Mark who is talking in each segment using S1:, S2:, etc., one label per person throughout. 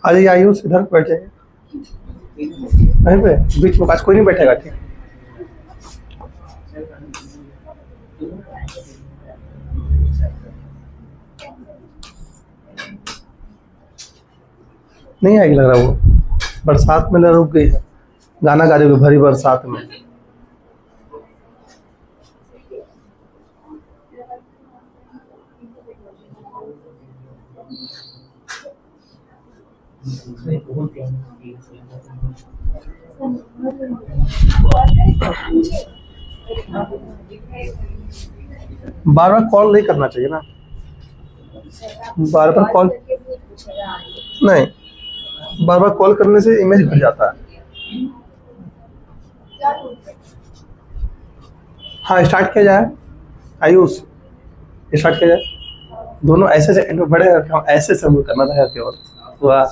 S1: आ जाइए आयुष, इधर बैठ जाइए वहीं पे बीच में, आज कोई नहीं बैठेगा। ठीक, नहीं आएगी लग रहा, वो बरसात में रुक गई है, गाना गा रही होगी भरी बरसात में। बार बार कॉल नहीं करना चाहिए ना, बार बार कॉल नहीं, बार बार कॉल करने से इमेज घट जाता है। हाँ स्टार्ट किया जाए आयुष, स्टार्ट किया जाए। दोनों ऐसे से बड़े ऐसे से मूव करना था केवल, वाह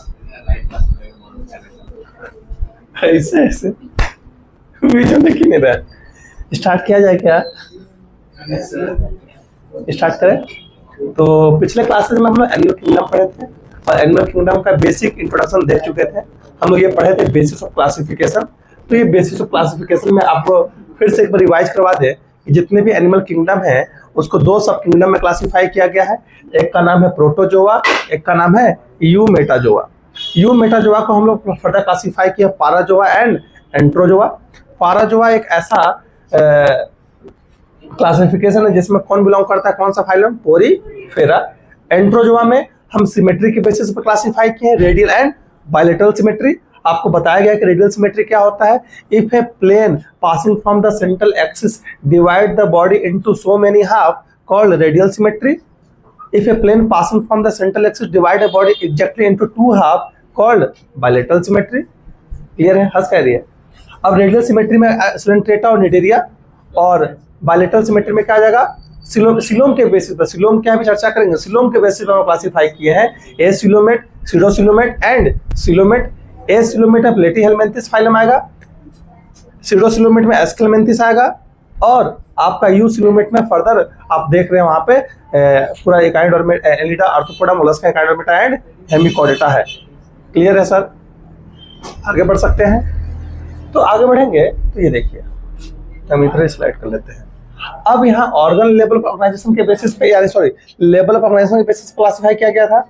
S1: ऐसे ऐसे बीच में देख ही नहीं रहा। स्टार्ट किया जाए क्या, स्टार्ट करें। तो पिछले क्लासेस में हम लोग एनिमल किंगडम पढ़े थे और एनिमल किंगडम का बेसिक इंट्रोडक्शन दे चुके थे। हम लोग ये पढ़े थे बेसिस ऑफ क्लासिफिकेशन। तो ये बेसिस ऑफ क्लासिफिकेशन में आपको फिर से एक बार रिवाइज करवा दे कि जितने भी एनिमल किंगडम है उसको दो सब किंगडम में क्लासिफाई किया गया है। एक का नाम है प्रोटोजोआ, एक का नाम है यूमेटाजोआ। यूमेटाजोआ को हम लोग फर्दर क्लासिफाई किया पाराजोआ एंड एंट्रोजोआ। पाराजोआ एक ऐसा क्लासिफिकेशन है जिसमें कौन बिलोंग करता है, कौन सा फाइलम, पोरीफेरा। एंट्रोजोआ में हम सिमेट्री के बेसिस पर क्लासिफाई किए हैं, रेडियल एंड बायलेटरल सिमेट्री। आपको बताया गया कि रेडियल सिमेट्री क्या होता है। If a plane passing from the central axis divide the body into so many half called radial symmetry. If a plane passing from the central axis divide a body exactly into two half called bilateral symmetry। Clear है, हंस कह रही है। अब radial symmetry में Coelenterata और Cnidaria, और bilateral symmetry में क्या आ जाएगा, सिलोम के बेसिस पर। सिलोम क्या भी चर्चा करेंगे, सिलोम के बेसिस पर क्लासिफाई किए हैं acoelomate, pseudocoelomate and coelomate. Acoelomate में प्लेटीहेलमिन्थिस फाइलम आएगा, सीडोसिलोमेट में एस्केलमिन्थिस आएगा, और आपका यू सिलोमेट में फर्दर आप देख रहे हैं वहां पे पूरा echinodermata, Annelida, arthropoda, Mollusca, echinodermata and hemichordata है। क्लियर है सर, आगे बढ़ सकते हैं। तो आगे बढ़ेंगे तो ये देखिए, हम इधर स्लाइड कर लेते हैं। अब यहाँ ऑर्गन लेवल ऑफ ऑर्गेनाइजेशन के बेसिस पे, यानी सॉरी लेवल ऑफ ऑर्गेनाइजेशन के बेसिस पे क्लासिफाई किया गया था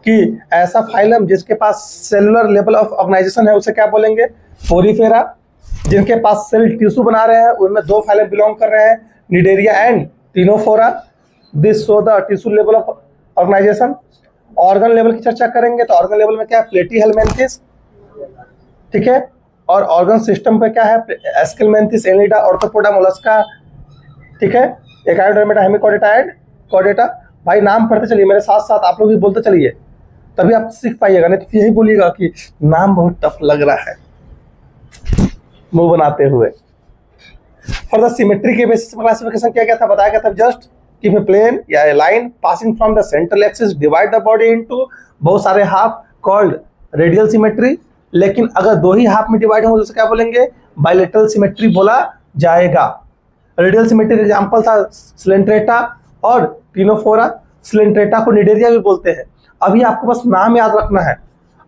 S1: कि ऐसा फाइलम जिसके पास सेलुलर लेवल ऑफ ऑर्गेनाइजेशन है उसे क्या बोलेंगे, पोरीफेरा। जिनके पास सेल टिश्यू बना रहे हैं उनमें दो फाइलम बिलोंग कर रहे हैं, Cnidaria and Ctenophora. This show the tissue level of organization. Organ level की चर्चा करेंगे तो ऑर्गन लेवल में क्या है, प्लेटीहेलमिन्थिस, ठीक है। और ऑर्गन सिस्टम पे क्या है, एस्केलमिन्थिस, एनिलिडा, आर्थ्रोपोडा, मोलस्का, ठीक है, एकाइनोडर्मेटा, हेमिकोडेटा एंड कोडेटा। भाई नाम पढ़ते चलिए मेरे साथ साथ, आप लोग भी बोलते चलिए, तभी आप सीख पाइएगा, नहीं तो यही बोलिएगा कि नाम बहुत टफ लग रहा है मुंह बनाते हुए। फॉर द सिमेट्री के बेसिस पर क्लासिफिकेशन किया गया था, बताया गया था जस्ट कि if a plane या a line passing from the central axis divide the body into बहुत सारे हाफ called radial symmetry। लेकिन अगर दो ही हाफ में डिवाइड हो तो उसे क्या बोलेंगे, बायलेटरल सिमेट्री बोला जाएगा। रेडियल सिमेट्री का एग्जांपल था सिलेंट्रेटा और टिनोफोरा। सिलेंट्रेटा को निडेरिया भी बोलते हैं। अभी आपको बस नाम याद रखना है।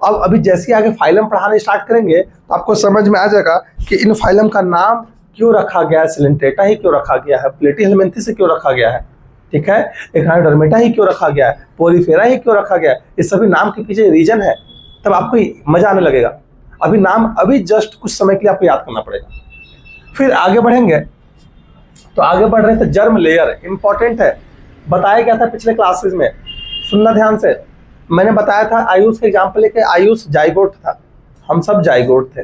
S1: अब अभी जैसे आगे फाइलम पढ़ाने स्टार्ट करेंगे तो आपको समझ में आ जाएगा कि इन फाइलम का नाम क्यों रखा गया है, सिलेंट्रेटा ही क्यों रखा गया है, प्लेटीहेलमिन्थिस से क्यों रखा गया है, ठीक है, एकाइनोडर्मेटा ही क्यों रखा गया है, पोरीफेरा ही क्यों रखा गया है। इस सभी नाम के पीछे रीजन है, तब आपको मजा आने लगेगा। अभी नाम अभी जस्ट कुछ समय के लिए आपको याद करना पड़ेगा। फिर आगे बढ़ेंगे तो आगे बढ़ रहे थे, जर्म लेयर इंपॉर्टेंट है, बताया गया था पिछले क्लासेस में, सुनना ध्यान से। मैंने बताया था आयुष के एग्जाम्पल लेके, आयुष जाइगोट था, हम सब जाइगोट थे।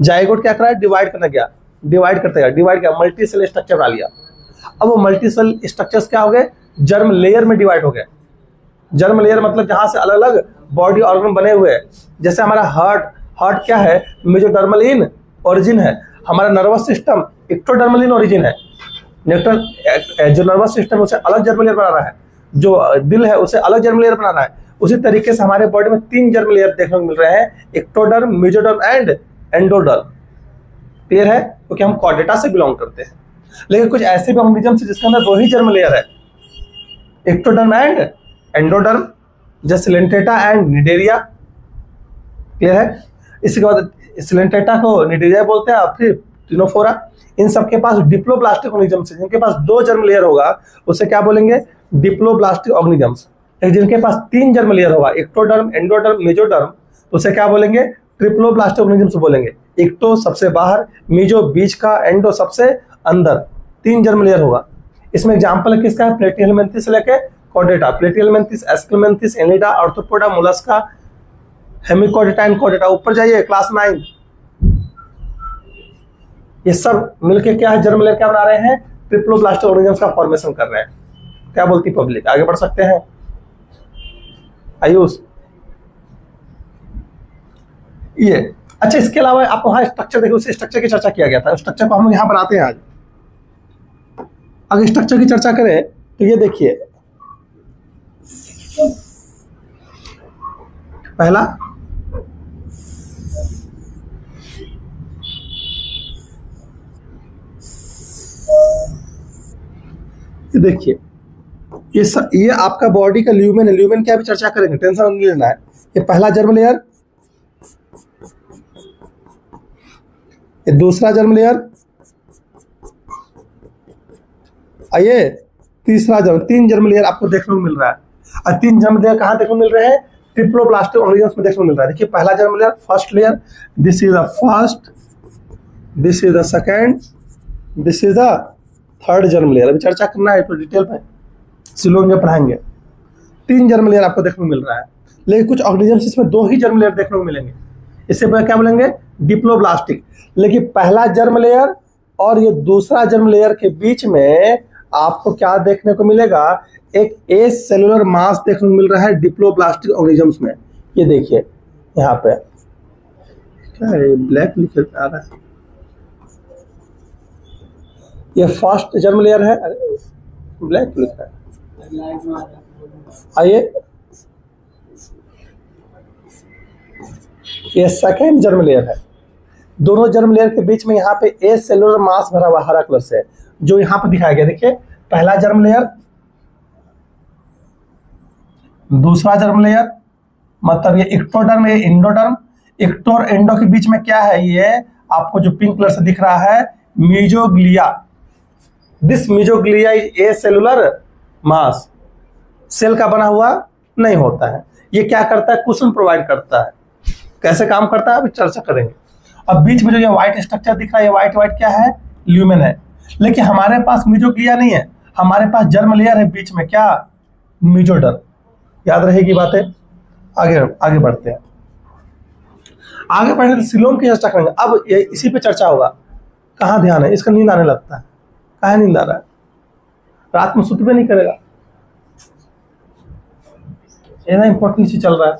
S1: जाइगोट क्या करा, डिवाइड करने गया, डिवाइड करते गया, डिवाइड किया, मल्टी सेल स्ट्रक्चर बना लिया। अब वो मल्टी सेल स्ट्रक्चर्स क्या हो गए, जर्म लेयर में डिवाइड हो गए। जर्म लेयर मतलब जहां से अलग अलग बॉडी ऑर्गन बने हुए हैं। जैसे हमारा हार्ट क्या है, मेजोडर्मल इन ओरिजिन है। हमारा nervous system ectodermal in origin है। जो नर्वस सिस्टम उसे अलग जर्म लेयर बनाना है, जो दिल है उसे अलग जर्म लेयर बनाना है। उसी तरीके से हमारे बॉडी में 3 जर्म लेयर देखने को मिल रहे हैं, ectoderm, mesoderm and endoderm. Clear है, क्योंकि हम कॉर्डेटा से बिलोंग करते हैं। लेकिन कुछ ऐसे भी ऑर्गेनिज्म है जिसके अंदर 2 ही जर्म लेयर है, एक्टोडर्म एंड एंडोडर्म, जैसे सिलेंट्रेटा एंड निडेरिया। क्लियर है। इसके बाद सिलेंटेटा को निटिरिया बोलते हैं, फिर टिनोफोरा। इन सबके पास डिप्लोब्लास्टिक ऑर्गेनिजम्स है। जिनके पास 2 जर्म लेयर होगा उसे क्या बोलेंगे, डिप्लोब्लास्टिक ऑर्गेनिजम्स। जिनके पास 3 जर्म लेयर होगा, एक्टोडर्म, एंडोडर्म, मेजोडर्म, तो उसे क्या बोलेंगे, ट्रिप्लोब्लास्टिक ऑर्गेनिजम्स बोलेंगे। एक्टो सबसे बाहर, मेजो बीच का, एंडो सबसे अंदर, 3 जर्म लेयर होगा। इसमें एग्जांपल किसका है, प्लेटिहेलमिन्थेस से लेके chordata, platyhelminthes, aschelminthes, annelida, arthropoda, mollusca, hemichordata and chordata. ऊपर जाइए क्लास 9। ये सब मिलके क्या है, जर्म लेयर क्या बना रहे हैं, ट्रिप्लोब्लास्टिक ऑर्गेनिजम्स का फॉर्मेशन कर रहे हैं। क्या बोलती पब्लिक, आगे बढ़ सकते हैं आयुष। ये अच्छा, इसके अलावा आप वहां स्ट्रक्चर देखो, उस स्ट्रक्चर की चर्चा किया गया था। स्ट्रक्चर को हम लोग यहाँ बनाते हैं आज। अगर स्ट्रक्चर की चर्चा करें तो ये देखिए, पहला ये देखिए, ये आपका बॉडी का ल्यूमेन है। ल्यूमेन क्या भी चर्चा करेंगे, टेंशन नहीं लेना है। ये पहला जर्म लेयर, ये दूसरा जर्म लेयर, आइए तीसरा जर्म, 3 जर्म लेयर आपको देखने को मिल रहा है। और 3 जर्म लेयर कहाँ देखने को मिल रहे हैं, ट्रिप्लोब्लास्टिक ऑर्गेनिजम्स में देखने को मिल रहा है। देखिए पहला germ layer, first layer, this is the first, this is the second, this is the third germ layer. अभी चर्चा करना है तो डिटेल में सिलोन में पढ़ाएंगे। 3 जर्म लेयर आपको देखने को मिल रहा है, लेकिन कुछ ऑर्गेनिजम्स इसमें 2 ही जर्म लेयर देखने को मिलेंगे। इससे पहले क्या बोलेंगे, डिप्लोब्लास्टिक। लेकिन पहला जर्म लेयर और ये दूसरा जर्म लेयर के बीच में आपको क्या देखने को मिलेगा, एक ए सेलुलर मास देखने को मिल रहा है डिप्लोब्लास्टिक ऑर्गेनिजम्स में। ये देखिए यहाँ पे क्या है, ब्लैक लिखा आ रहा है, ये फर्स्ट जर्म लेयर है, ब्लैक लिखा है। आइए ये सेकेंड जर्म लेयर है। दोनों जर्म लेयर के बीच में यहाँ पे ए सेलुलर मास भरा हुआ हरा कलर से, जो यहाँ पे दिखाया गया। देखिए पहला जर्म लेयर, दूसरा जर्म लेयर, मतलब ये एक्टोडर्म, ये इंडोडर्म। एक्टो और एंडो के बीच में क्या है, ये आपको जो पिंक कलर से दिख रहा है, mesoglea. This mesoglea is a cellular mass. Cell का बना हुआ नहीं होता है। ये क्या करता है, कुशन प्रोवाइड करता है। कैसे काम करता है अभी चर्चा करेंगे। अब बीच में जो ये व्हाइट स्ट्रक्चर दिख रहा है, ये व्हाइट व्हाइट क्या है, ल्यूमेन है। लेकिन हमारे पास मीजोग्लिया नहीं है, हमारे पास जर्म लेयर है बीच में, क्या, मीजोडर्म। याद रहेगी बातें। आगे बढ़ते हैं। आगे बढ़ने तो सिलोम की चर्चा करेंगे। अब ये इसी पे चर्चा होगा। कहाँ ध्यान है, इसका नींद आने लगता है। कहाँ नींद आ रहा है, रात में सुतबे नहीं करेगा। इतना इंपॉर्टेंट चीज चल रहा है।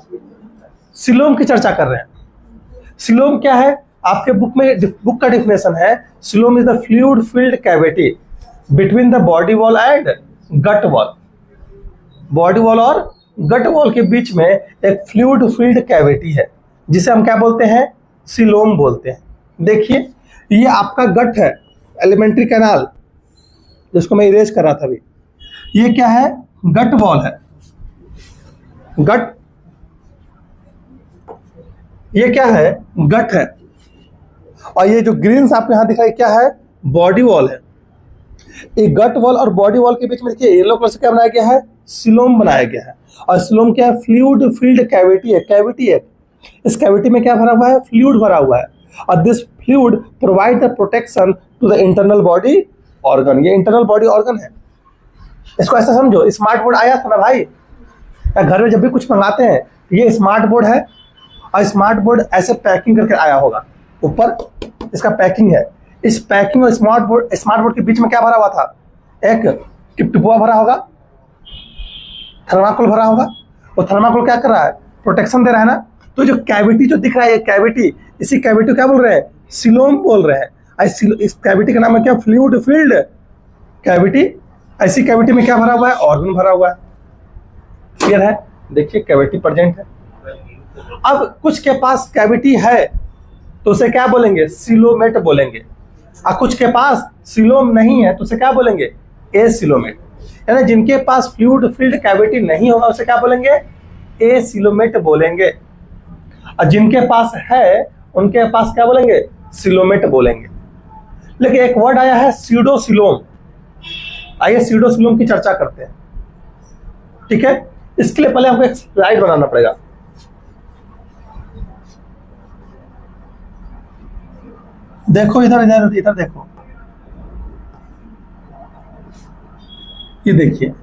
S1: सिलोम की चर्चा कर रहे हैं। सिलोम क्या है, आपके बुक का डिफिनेशन है, coelom is the fluid filled cavity between the body wall and gut wall. Body wall और गट वॉल के बीच में एक फ्लूइड फिल्ड कैविटी है, जिसे हम क्या बोलते हैं, सिलोम बोलते हैं। देखिए ये आपका गट है, एलिमेंट्री कैनाल, जिसको मैं इरेज कर रहा था अभी। ये क्या है, गट वॉल है। गट, ये क्या है, गट है। और ये जो ग्रीन्स आपको यहां दिखाई क्या है, बॉडी वॉल है। ये गट वॉल और बॉडी वॉल के बीच में देखिए येलो कलर से क्या बनाया गया है, सिलोम बनाया गया है। और सिलोम क्या है, फ्लूइड फिल्ड कैविटी है। कैविटी है, इस कैविटी में क्या भरा हुआ है, फ्लूइड भरा हुआ है। और this fluid provide the protection to the internal body organ. ये इंटरनल बॉडी ऑर्गन है। इसको ऐसा समझो, स्मार्ट बोर्ड आया था ना भाई, घर में जब भी कुछ मंगाते हैं, ये स्मार्ट बोर्ड है। और स्मार्ट बोर्ड ऐसे पैकिंग करके आया होगा, ऊपर इसका पैकिंग है। इस पैकिंग और स्मार्ट बोर्ड के बीच में क्या भरा हुआ था, एक टिपटिपुआ भरा होगा, थर्माकोल भरा होगा। वो थर्माकोल क्या कर रहा है, प्रोटेक्शन दे रहा है ना। तो जो कैविटी जो दिख रहा है, ये कैविटी, इसी कैविटी को क्या बोल रहे हैं, सिलोम बोल रहे हैं। इस कैविटी का नाम है क्या, फ्लूइड फिल्ड कैविटी। ऐसी कैविटी में क्या भरा हुआ है, ऑर्गन भरा हुआ है। क्लियर है, देखिए कैविटी प्रेजेंट है। अब कुछ के पास कैविटी है तो उसे क्या बोलेंगे, सिलोमेट बोलेंगे। और कुछ के पास सिलोम नहीं है तो उसे क्या बोलेंगे, एसिलोमेट। यानी जिनके पास फ्लूइड फिल्ड कैविटी नहीं होगा उसे क्या बोलेंगे, एसिलोमेट बोलेंगे। और जिनके पास है उनके पास क्या बोलेंगे, सिलोमेट बोलेंगे। लेकिन एक वर्ड आया है सीडोसिलोम, आइए सीडोसिलोम की चर्चा करते हैं। ठीक है, इसके लिए पहले हमको एक स्लाइड बनाना पड़ेगा। देखो इधर इधर इधर देखो, ये देखिए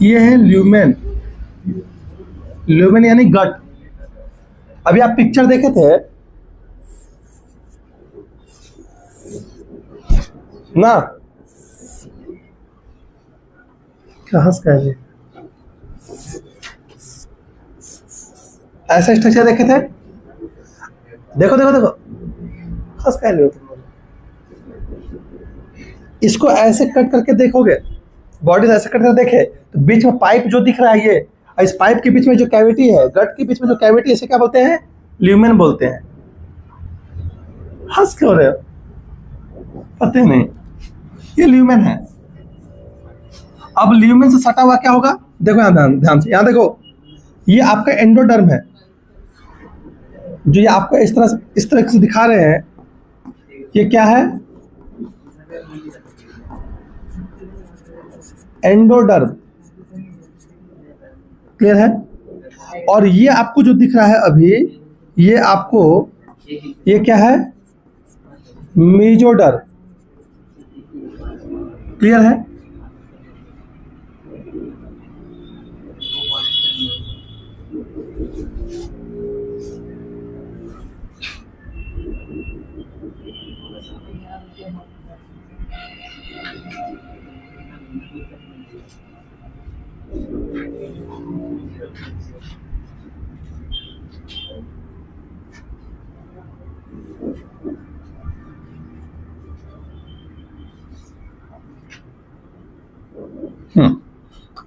S1: ये है ल्यूमेन, ल्यूमेन यानी गट। अभी आप पिक्चर देखे थे ना, क्या हंस का है, ऐसा स्ट्रक्चर देखे थे, देखो देखो देखो, हंस का है। इसको ऐसे कट करके देखोगे, बॉडी ऐसे कट कर देखे तो बीच में पाइप जो दिख रहा है ये, इस पाइप के बीच में जो कैविटी है, गट के बीच में जो कैविटी है, इसे क्या बोलते हैं, ल्यूमेन बोलते हैं। हंस क्यों रहे हो, पता नहीं, ये ल्यूमेन है। अब ल्यूमेन से सटा हुआ क्या होगा, देखो यहाँ ध्यान से, यहाँ देखो, ये आपका एंडोडर्म है, जो ये आपको इस तरह से दिखा रहे हैं, ये क्या है, एंडोडर्म, क्लियर है। और ये आपको जो दिख रहा है अभी, ये आपको, ये क्या है, मेजोडर्म, क्लियर है।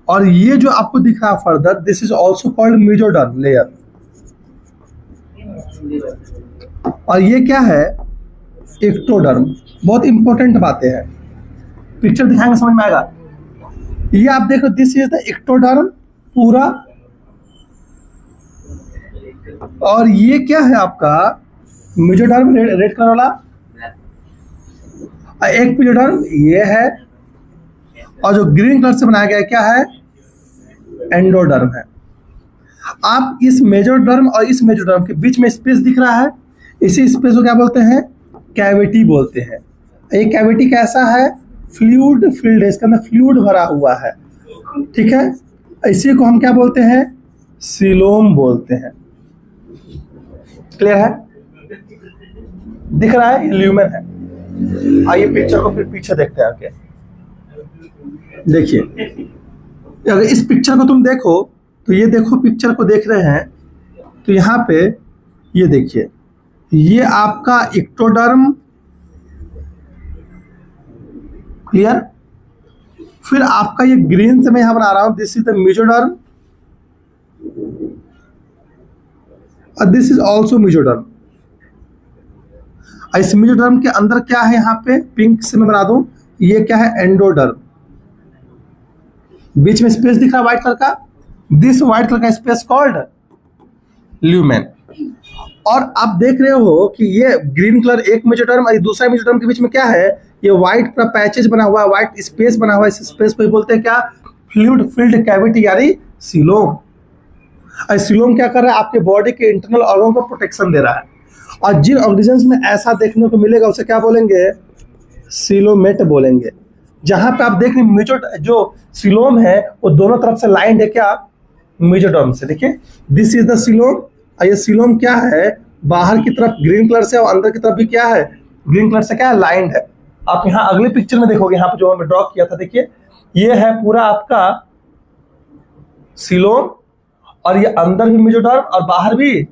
S1: और ये जो आपको दिख रहा है further, this is also called mesoderm layer. और ये क्या है, एक्टोडर्म। बहुत इंपॉर्टेंट बातें हैं, पिक्चर दिखाएंगे समझ में आएगा। ये आप देखो, दिस इज द एक्टोडर्म पूरा, और ये क्या है आपका मेजोडर्म, रेड कलर वाला, एक मेजोडर्म ये है, और जो ग्रीन कलर से बनाया गया क्या है, एंडोडर्म है। आप इस मेजोडर्म और इस मेजोडर्म के बीच में स्पेस दिख रहा है, इसी स्पेस को क्या बोलते हैं, कैविटी बोलते हैं। ये कैविटी कैसा है, फ्लूइड फील्ड है, इसके अंदर फ्लूइड भरा हुआ है, ठीक है। इसी को हम क्या बोलते हैं, सीलोम बोलते हैं। क्लियर है, दिख रहा है, ये ल्यूमेन है। आइए पिक्चर को फिर पीछे देखते हैं आगे। देखिए, अगर इस पिक्चर को तुम देखो तो ये देखो, पिक्चर को देख रहे हैं तो यहाँ पे ये देखिए, ये आपका एक्टोडर्म, क्लियर। फिर आपका ये ग्रीन से मैं यहां बना रहा हूं, दिस इज द मेजोडर्म और दिस इज ऑल्सो मेजोडर्म। इस मेजोडर्म के अंदर क्या है, यहाँ पे पिंक से मैं बना दूं, ये क्या है, एंडोडर्म। बीच में स्पेस दिख रहा है व्हाइट कलर का, दिस व्हाइट कलर का स्पेस कॉल्ड ल्यूमेन। और आप देख रहे हो कि ये ग्रीन कलर एक मेजोडर्म और दूसरा मेजोडर्म के बीच में क्या है, ये व्हाइट का पैचेज बना हुआ है, व्हाइट स्पेस बना हुआ है। इस स्पेस को बोलते हैं क्या, फ्लूइड फील्ड कैविटी यानी सीलोम। और सीलोम क्या कर रहा है, आपके बॉडी के इंटरनल ऑर्गन को प्रोटेक्शन दे रहा है। और जिन ऑर्गेनिजम्स में ऐसा देखने को मिलेगा उसे क्या बोलेंगे, सीलोमेट बोलेंगे। जहां पे आप देख रहे हैं जो सिलोम है वो दोनों तरफ से लाइंड है क्या, मेजोडर्म से। देखिए दिस इज द सिलोम, और ये सिलोम क्या है, बाहर की तरफ ग्रीन कलर से और अंदर की तरफ भी क्या है, ग्रीन कलर से क्या है, लाइंड है। आप यहाँ अगले पिक्चर में देखोगे, यहाँ पे जो हमने ड्रॉ किया था, देखिए ये है पूरा आपका सिलोम, और ये अंदर भी मेजोडर्म और बाहर भी,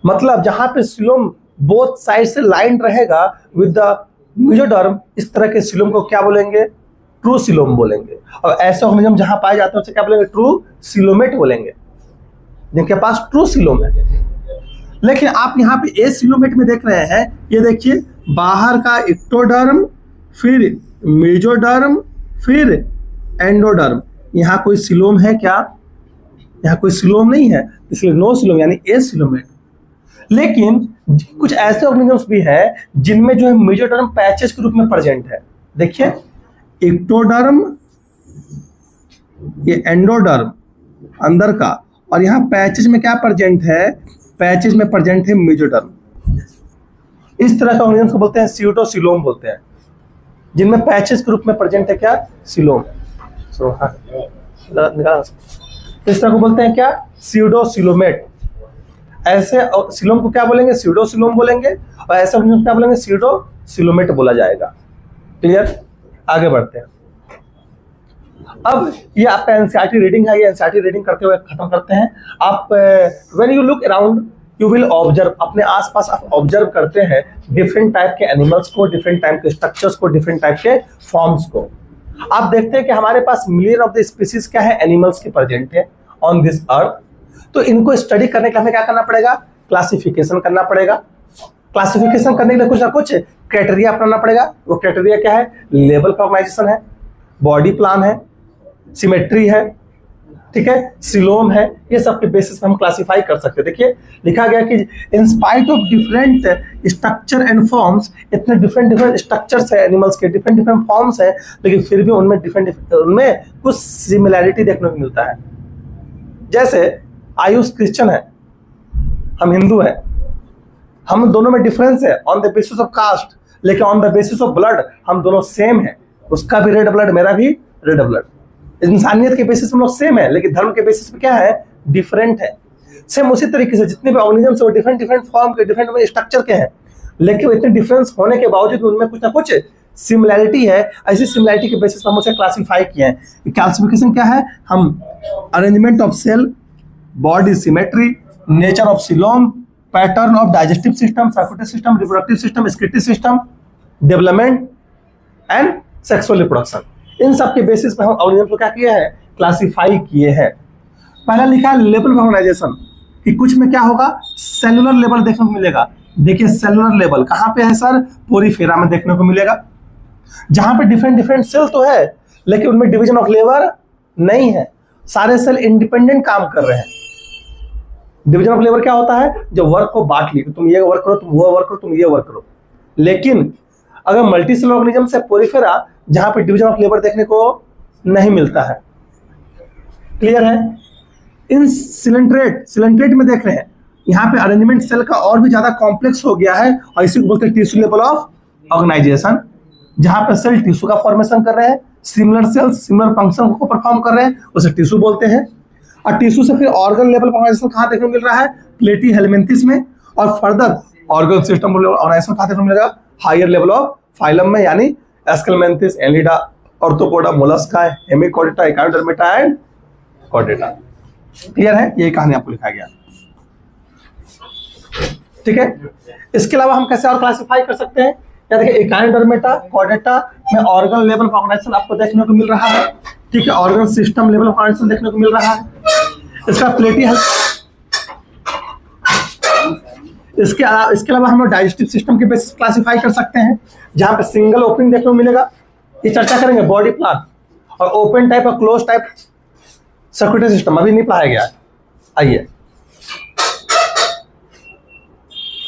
S1: मतलब जहां पे सिलोम बोथ साइड से लाइंड रहेगा विद द मेजोडर्म, इस तरह के सिलोम को क्या बोलेंगे, ट्रू सिलोम बोलेंगे। और ऐसे ऑर्गेनिज्म जहां पाए जाते हैं उसे क्या बोलेंगे, ट्रू सिलोमेट बोलेंगे, जिनके पास ट्रू सिलोम है। लेकिन आप यहाँ पे ए सिलोमेट में देख रहे हैं, ये देखिए बाहर का एक्टोडर्म, फिर मेजोडर्म, फिर एंडोडर्म, यहाँ कोई सिलोम है क्या, यहाँ कोई सिलोम नहीं है, इसलिए नो सिलोम यानी ए सिलोमेट। लेकिन कुछ ऐसे ऑर्गेनिजम्स भी हैं जिनमें जो है मेजोडर्म पैचेस के रूप में प्रेजेंट है। देखिए एक्टोडर्म, ये एंडोडर्म अंदर का, और यहाँ पैचेज में क्या प्रेजेंट है, पैचेज में प्रेजेंट है मेजोडर्म। इस तरह का ऑर्गेनिजम्स को बोलते हैं स्यूडोसिलोम बोलते हैं, जिनमें पैचेज के रूप में प्रेजेंट है क्या, सिलोम। इस तरह को बोलते हैं क्या, स्यूडोसिलोमेट। ऐसे सिलोम को क्या बोलेंगे, स्यूडोसिलोम बोलेंगे, और ऐसे ऑर्गेनिज्म क्या बोलेंगे, स्यूडोसिलोमेट बोला जाएगा। क्लियर, आगे बढ़ते हैं। अब ये आपका एनसीईआरटी रीडिंग है, ये एनसीईआरटी रीडिंग करते हुए खत्म करते हैं। आप when you look around you will observe, अपने आसपास आप ऑब्जर्व करते हैं डिफरेंट टाइप के एनिमल्स को, डिफरेंट टाइप के स्ट्रक्चर्स को, डिफरेंट टाइप के फॉर्म्स को। आप देखते हैं कि हमारे पास मिलियन ऑफ द स्पीसीज क्या है, एनिमल्स के प्रेजेंट है ऑन दिस अर्थ। तो इनको स्टडी करने के लिए हमें क्या करना पड़ेगा, क्लासिफिकेशन करना पड़ेगा। क्लासिफिकेशन करने के लिए कुछ ना कुछ क्राइटेरिया अपनाना पड़ेगा। वो क्राइटेरिया क्या है, लेवल ऑर्गेनाइजेशन है, बॉडी प्लान है, सिमेट्री है, ठीक है, सिलोम है, ये सब के बेसिस पे हम क्लासिफाई कर सकते हैं। देखिए लिखा गया कि in spite of different structure and forms, इतने डिफरेंट स्ट्रक्चर्स है एनिमल्स के, डिफरेंट फॉर्म्स है, लेकिन फिर भी उनमें उनमें कुछ सिमिलैरिटी देखने को मिलता है। जैसे आयुष क्रिश्चियन है, हम हिंदू हैं, हम दोनों में डिफरेंस है on the basis of caste, लेकिन on the basis of blood हम दोनों सेम है। उसका भी रेड ब्लड, मेरा भी रेड ब्लड। इंसानियत के बेसिस पे हम लोग सेम है, लेकिन धर्म के बेसिस पे क्या है, डिफरेंट है। सेम उसी तरीके से जितने भी ऑर्गेनिजम्स है वो डिफरेंट फॉर्म के, डिफरेंट स्ट्रक्चर के हैं, लेकिन इतने डिफरेंस होने के बावजूद उनमें कुछ ना कुछ सिमिलैरिटी है। ऐसी सिमिलैरिटी के बेसिस पर हम उसे क्लासिफाई किए हैं। क्लासिफिकेशन क्या है, हम arrangement of cell, body symmetry, nature of coelom, pattern of digestive system, circulatory system, reproductive system, excretory system, development and sexual reproduction, इन सब के बेसिस पे हम ऑर्गेनिज्म को क्या किए हैं, क्लासिफाई किए हैं। पहला लिखा है लेवल ऑर्गेनाइजेशन, कि कुछ में क्या होगा, सेलुलर लेवल देखने को मिलेगा। देखिए सेलुलर लेवल कहाँ पे है सर, पोरीफेरा में देखने को मिलेगा, जहां पे डिफरेंट सेल तो है लेकिन उनमें डिवीजन ऑफ लेबर नहीं है, सारे सेल इंडिपेंडेंट काम कर रहे हैं। डिवीजन ऑफ लेबर क्या होता है, जो वर्क को बांट ली, तुम ये वर्क करो, तुम वो वर्क करो, तुम ये वर्क करो। लेकिन अगर मल्टी सेल ऑर्गेनिज्म से पोरीफेरा, जहां पे डिवीजन ऑफ लेबर देखने को नहीं मिलता है। क्लियर है। इन सिलेंट्रेट में देख रहे हैं, यहाँ पे अरेंजमेंट सेल का और भी ज्यादा कॉम्प्लेक्स हो गया है, और इसी को बोलते हैं टिश्यू लेवल ऑफ ऑर्गेनाइजेशन, जहां पे सेल टिश्यू का फॉर्मेशन कर रहे हैं, सिमिलर सेल्स सिमिलर फंक्शन को परफॉर्म कर रहे हैं, उसे टिश्यू बोलते हैं। और टिश्यू से फिर ऑर्गन लेवल ऑर्गेनाइजेशन कहाँ देखने को मिल रहा है, प्लेटी हेलमिंथिस में, और फर्दर ऑर्गन सिस्टम ऑर्गेनाइजेशन कहाँ देखने को मिलेगा, हायर लेवल ऑफ फाइलम में, यानी aschelminthes, annelida, arthropoda, mollusca, hemichordata, echinodermata and chordata. Clear है, यही कहानी आपको लिखा गया। ठीक है, इसके अलावा हम कैसे और क्लासिफाई कर सकते हैं, या देखिए एकाइडर्मेटा, कॉर्डेटा में ऑर्गन लेवल ऑर्गेनाइजेशन आपको देखने को मिल रहा है। ठीक है, ऑर्गन सिस्टम लेवल ऑर्गेनाइजेशन देखने को मिल रहा है। इसका प्लेटी है, इसके अलावा हम लोग डाइजेस्टिव सिस्टम के बेसिस क्लासिफाई कर सकते हैं, जहां पे सिंगल ओपनिंग देखने को मिलेगा, ये चर्चा करेंगे, बॉडी प्लान, और ओपन टाइप और क्लोज टाइप सर्कुलेटरी सिस्टम अभी नहीं पढ़ाया गया है। आइए,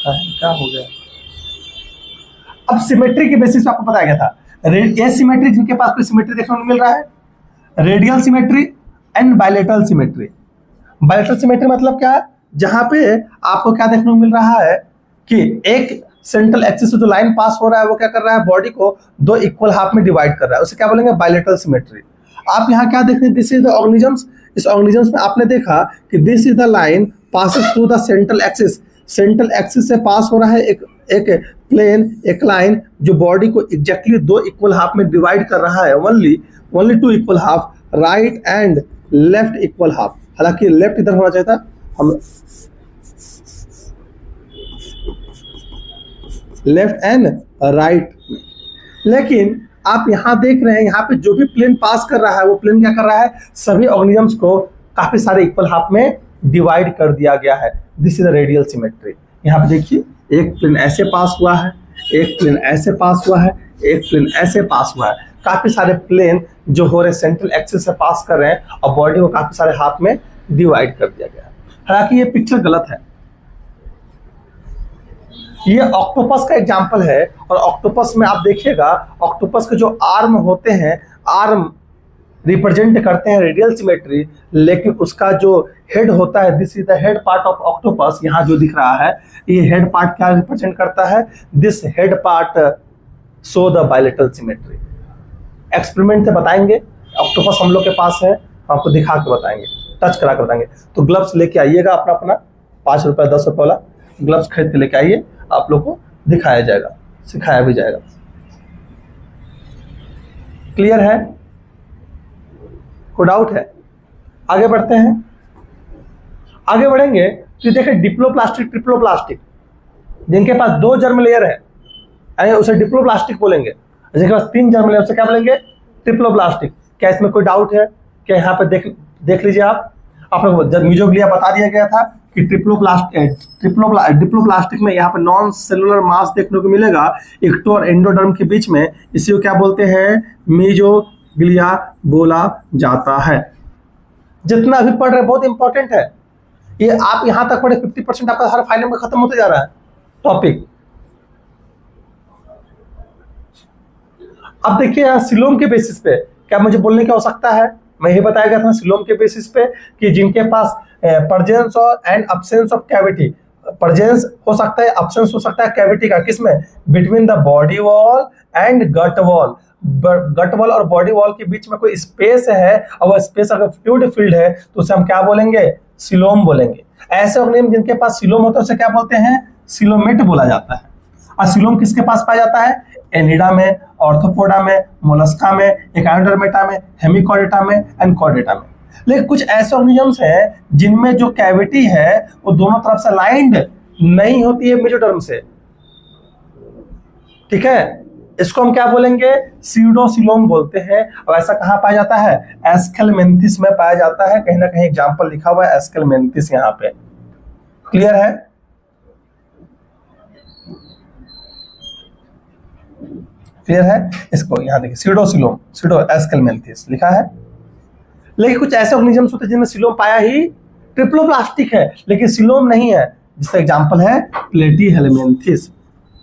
S1: क्या हो गया, अब सिमेट्री के बेसिस पे आपको बताया गया था। एसिमेट्री, जिनके पास कोई सिमेट्री देखने को मिल रहा है, radial symmetry and bilateral symmetry. Bilateral symmetry मतलब क्या है, जहां पे आपको क्या देखने को मिल रहा है कि एक सेंट्रल एक्सिस से जो लाइन पास हो रहा है वो क्या कर रहा है, बॉडी को दो इक्वल हाफ में डिवाइड कर रहा है, उसे क्या बोलेंगे, बायलेटरल सिमेट्री। आप यहाँ क्या देख रहे हैं, दिस इज द ऑर्गेनिजम्स। इस ऑर्गेनिजम्स में आपने देखा कि this is the line passes through the central axis. Central axis से पास हो रहा है एक प्लेन, एक लाइन जो बॉडी को एग्जैक्टली दो इक्वल हाफ में डिवाइड कर रहा है, only two equal half, right and left equal half. हालांकि लेफ्ट इधर होना चाहिए था, हम लेफ्ट एंड राइट में, लेकिन आप यहां देख रहे हैं यहाँ पे जो भी प्लेन पास कर रहा है वो प्लेन क्या कर रहा है, सभी ऑर्गेनिजम्स को काफी सारे इक्वल हाफ में डिवाइड कर दिया गया है। This is the radial symmetry. यहाँ पे देखिए एक प्लेन ऐसे पास हुआ है, एक प्लेन ऐसे पास हुआ है, एक प्लेन ऐसे पास हुआ है, काफी सारे प्लेन जो हो रहे सेंट्रल एक्सिस से पास कर रहे हैं और बॉडी को काफी सारे हाफ में डिवाइड कर दिया गया है। हालांकि ये पिक्चर गलत है, ये ऑक्टोपस का एग्जाम्पल है और ऑक्टोपस में आप देखिएगा ऑक्टोपस के जो आर्म होते हैं, आर्म रिप्रेजेंट करते हैं रेडियल सिमेट्री, लेकिन उसका जो हेड होता है, this is the head part of octopus, यहाँ जो दिख रहा है ये हेड पार्ट क्या रिप्रेजेंट करता है, this head part show the bilateral symmetry. Experiment से बताएंगे, ऑक्टोपस हम लोग के पास है, आपको दिखा के बताएंगे, टच करा कर बताएंगे। तो ग्लव्स लेके आइएगा अपना अपना 5 रुपये 10 रुपये वाला ग्लव्स खरीद के लेके आइए, आप लोग को दिखाया जाएगा, सिखाया भी जाएगा। क्लियर है, कोई डाउट है? आगे बढ़ते हैं। आगे बढ़ेंगे तो देखें डिप्लोप्लास्टिक, ट्रिप्लोप्लास्टिक, जिनके पास 2 जर्म लेयर है उसे डिप्लोप्लास्टिक बोलेंगे, जिनके पास 3 जर्म लेयर उसे क्या बोलेंगे, ट्रिप्लोप्लास्टिक। क्या इसमें कोई डाउट है? क्या यहाँ पे देख लीजिए आप लोग, जब मीजोग्लिया बता दिया गया था कि डिप्लोप्लास्टिक में यहाँ पे नॉन सेलुलर मास देखने को मिलेगा एक्टो और एंडोडर्म के बीच में, इसी को क्या बोलते हैं, मीजोग्लिया बोला जाता है। जितना अभी पढ़ रहे हैं बहुत इंपॉर्टेंट है ये, आप यहां तक पढ़े 50% आपका हर फाइनल में खत्म होते जा रहा है टॉपिक। अब देखिए यहाँ सिलोम के बेसिस पे क्या मुझे बोलने की आवश्यकता है, मैं ये बताया गया था सिलोम के बेसिस पे कि जिनके पास प्रेजेंस और and absence of cavity, presence हो सकता है, अब्सेंस हो सकता है कैविटी का, किसमें, between the body wall and gut wall. Gut wall और बॉडी वॉल के बीच में कोई स्पेस है और वह स्पेस अगर फ्लूइड फिल्ड है तो उसे हम क्या बोलेंगे, सिलोम बोलेंगे। ऐसे ऑर्गेनिज्म जिनके पास सिलोम होता है उसे क्या बोलते हैं, सिलोमेट बोला जाता है। और सिलोम किसके पास पाया जाता है, एनिडा में, ऑर्थोपोडा में, मोलस्का में, एकाइनोडर्मेटा में, हेमिकॉर्डेटा में एंड कॉर्डेटा में। लेकिन कुछ ऐसे ऑर्गेनिजम्स हैं जिनमें जो कैविटी है वो दोनों तरफ से लाइंड नहीं होती है मेजोडर्म से, ठीक है, इसको हम क्या बोलेंगे, सीडोसिलोम बोलते हैं। और ऐसा कहाँ पाया जाता है, एस्केलमेंथिस में पाया जाता है, कहीं ना कहीं एग्जाम्पल लिखा हुआ है एस्केलमेंथिस यहाँ पे। क्लियर है? क्लियर है? इसको यहाँ देखिए सीडोसिलोम, सीडो एस्केलमेंथिस लिखा है। लेकिन कुछ ऐसे ऑर्गेनिजम्स होते हैं जिनमें सिलोम पाया ही ट्रिप्लोप्लास्टिक है लेकिन सिलोम नहीं है, जिसका एग्जाम्पल है प्लेटीहेलमिन्थिस।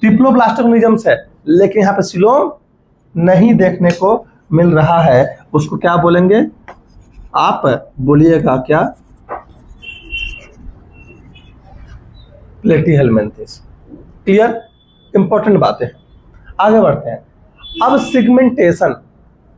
S1: ट्रिप्लोप्लास्टिक ऑर्गेनिजम्स है लेकिन यहाँ पे सिलोम नहीं देखने को मिल रहा है, उसको क्या बोलेंगे, आप बोलिएगा क्या, प्लेटीहेलमिन्थिस। क्लियर? इंपॉर्टेंट बातें हैं। आगे बढ़ते हैं। अब सिगमेंटेशन,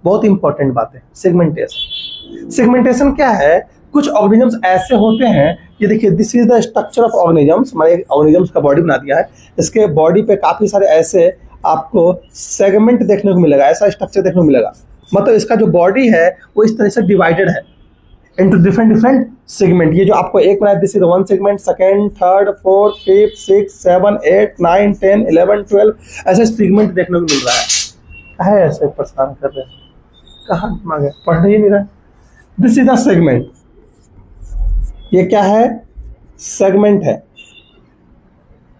S1: बहुत इंपॉर्टेंट बात है सिगमेंटेशन। सिगमेंटेशन क्या है, कुछ ऑर्गेनिजम्स ऐसे होते हैं, ये देखिए this is the structure of organisms, मैंने ऑर्गेनिजम्स का बॉडी बना दिया है, इसके बॉडी पे काफी सारे ऐसे आपको सेगमेंट देखने को मिलेगा, ऐसा स्ट्रक्चर देखने को मिलेगा। मतलब इसका जो बॉडी है वो इस तरह से डिवाइडेड है इनटू डिफरेंट सेगमेंट। ये जो आपको एक बनाया, this is 1 segment, second, third, fourth, fifth, 6, 7, 8, 9, 10, 11, 12 ऐसे सेगमेंट देखने को मिल रहा है। कहाँ है ऐसे परेशान कर रहे हैं, कहाँ दिमाग है, पढ़ ही नहीं रहा। दिस इज द सेगमेंट, ये क्या है, सेगमेंट है।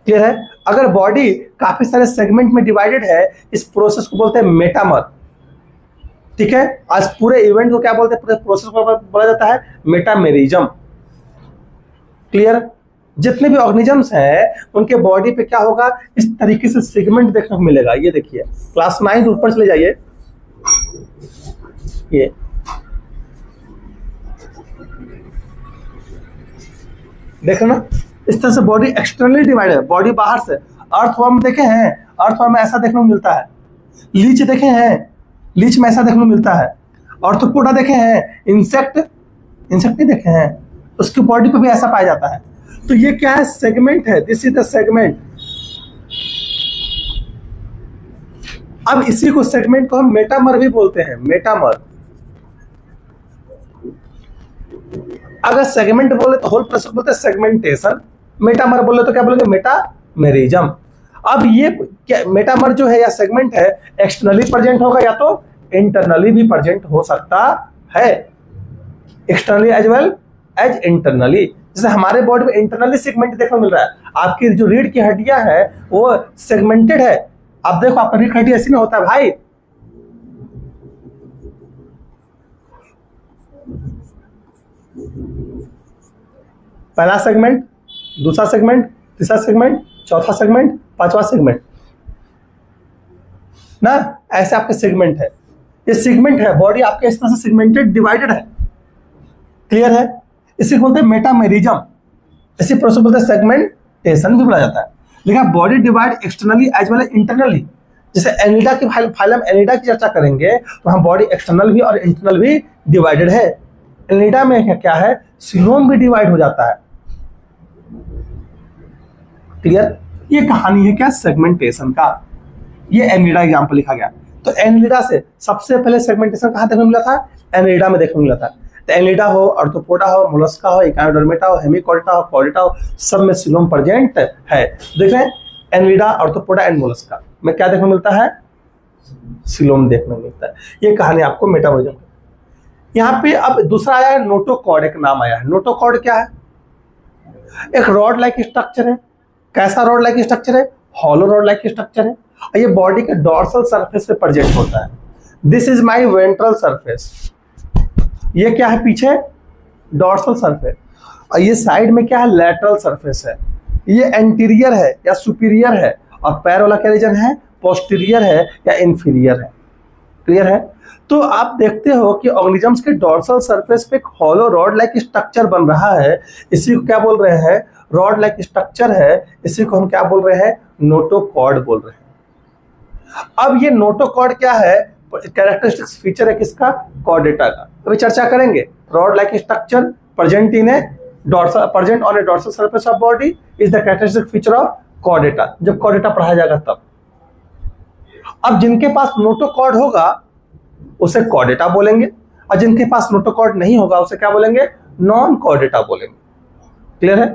S1: क्लियर है? अगर बॉडी काफी सारे सेगमेंट में डिवाइडेड है, इस प्रोसेस को बोलते हैं मेटामर। ठीक है, आज पूरे इवेंट को क्या बोलते हैं, पूरे प्रोसेस को बोला जाता है मेटामेरिज्म। क्लियर? जितने भी ऑर्गेनिजम्स हैं उनके बॉडी पे क्या होगा, इस तरीके से सेगमेंट देखने को मिलेगा। ये देखिए क्लास 9 ऊपर चले जाइए, ये देखना, इस तरह से बॉडी एक्सटर्नली डिवाइडेड है, बॉडी बाहर से, अर्थवर्म देखे हैं, अर्थवर्म में ऐसा देखने को मिलता है। लीच देखे हैं, लीच में ऐसा देखने को मिलता है। ऑर्थोपोडा देखे हैं, इंसेक्ट नहीं देखे हैं, उसकी बॉडी पे भी ऐसा पाया जाता है। तो ये क्या है, सेगमेंट है, दिस इज द सेगमेंट। अब इसी को सेगमेंट को हम मेटामर भी बोलते हैं, मेटामर। अगर सेगमेंट बोले तो होल प्रोसेस बोलते हैं सेगमेंटेशन, मेटामर बोले तो क्या बोलेंगे, मेटामेरिज्म। अब ये क्या मेटामर जो है या सेगमेंट है, एक्सटर्नली प्रेजेंट होगा या तो इंटरनली भी प्रेजेंट हो सकता है, externally as well as internally. जैसे हमारे बॉडी में इंटरनली सेगमेंट देखने को मिल रहा है, आपकी जो रीढ़ की हड्डियां है वो सेगमेंटेड है। अब देखो आपका रीढ़ की हड्डी ऐसी नहीं होता है भाई, पहला सेगमेंट, दूसरा सेगमेंट, तीसरा सेगमेंट, चौथा सेगमेंट, पांचवा सेगमेंट ना, ऐसे आपके सेगमेंट है। ये सेगमेंट है, बॉडी आपके इस तरह से सेगमेंटेड डिवाइडेड है, क्लियर है। इसी को बोलते हैं मेटामेरिज्म, इसी प्रोसेस बोलते हैं सेगमेंटेशन भी बोला जाता है। लेकिन body divide externally as well as internally. जैसे एनिडा की फाइलम एनिडा की चर्चा करेंगे तो हम बॉडी एक्सटर्नल भी और इंटरनल भी डिवाइडेड है। एनिडा में क्या है, सीलोम भी डिवाइड हो जाता है, क्लियर। ये कहानी है क्या, सेगमेंटेशन का। ये एनिडा एग्जांपल लिखा गया। तो एनिडा से सबसे पहले सेगमेंटेशन कहां देखने को मिला था, एनिडा में देखने को मिला था। तो एनिडा हो, आर्थ्रोपोडा हो, मोलस्का हो, इकानोडर्मेटा हो, हेमिकॉर्डेटा हो, कॉर्डेटा हो, सब में सीलोम प्रेजेंट है। देख रहे हैं, एनिडा, आर्थ्रोपोडा एंड मोलस्का में क्या देखने को मिलता है, सीलोम देखने को मिलता है। ये कहानी आपको मेटाबॉलिज्म की। यहाँ पे अब दूसरा आया है नोटोकॉर्ड, एक नाम आया है। नोटोकॉर्ड क्या है, एक रॉड लाइक स्ट्रक्चर है। कैसा रॉड लाइक स्ट्रक्चर है, हॉलो रॉड लाइक स्ट्रक्चर है। और ये बॉडी के डॉर्सल सरफेस पे प्रेजेंट होता है। This is my ventral surface. ये क्या है पीछे, डॉर्सल सरफेस। और ये साइड में क्या है, लैटरल सरफेस है। ये एंटीरियर है या सुपीरियर है, और पैर वाला क्या रीजन है, पोस्टीरियर है या इंफीरियर है, क्लियर है। तो आप देखते हो कि ऑर्गेनिजम्स के डॉर्सल सरफेस पे एक हॉलो रॉड लाइक स्ट्रक्चर बन रहा है। इसी को क्या बोल रहे हैं, रॉड लाइक स्ट्रक्चर है। इसी को हम क्या बोल रहे हैं, नोटोकॉर्ड बोल रहे हैं। अब ये नोटोकॉर्ड क्या है, कैरेक्टरिस्टिक्स फीचर है किसका, कॉर्डेटा का। अभी चर्चा करेंगे। Rod like structure present in A dorsal, present on A dorsal surface of body is the characteristic feature of Chordata. जब कॉर्डेटा पढ़ाया जाएगा तब। अब जिनके पास नोटोकॉर्ड होगा उसे कॉर्डेटा बोलेंगे, और जिनके पास नोटोकॉर्ड नहीं होगा उसे क्या बोलेंगे, नॉन कॉर्डेटा बोलेंगे, क्लियर है।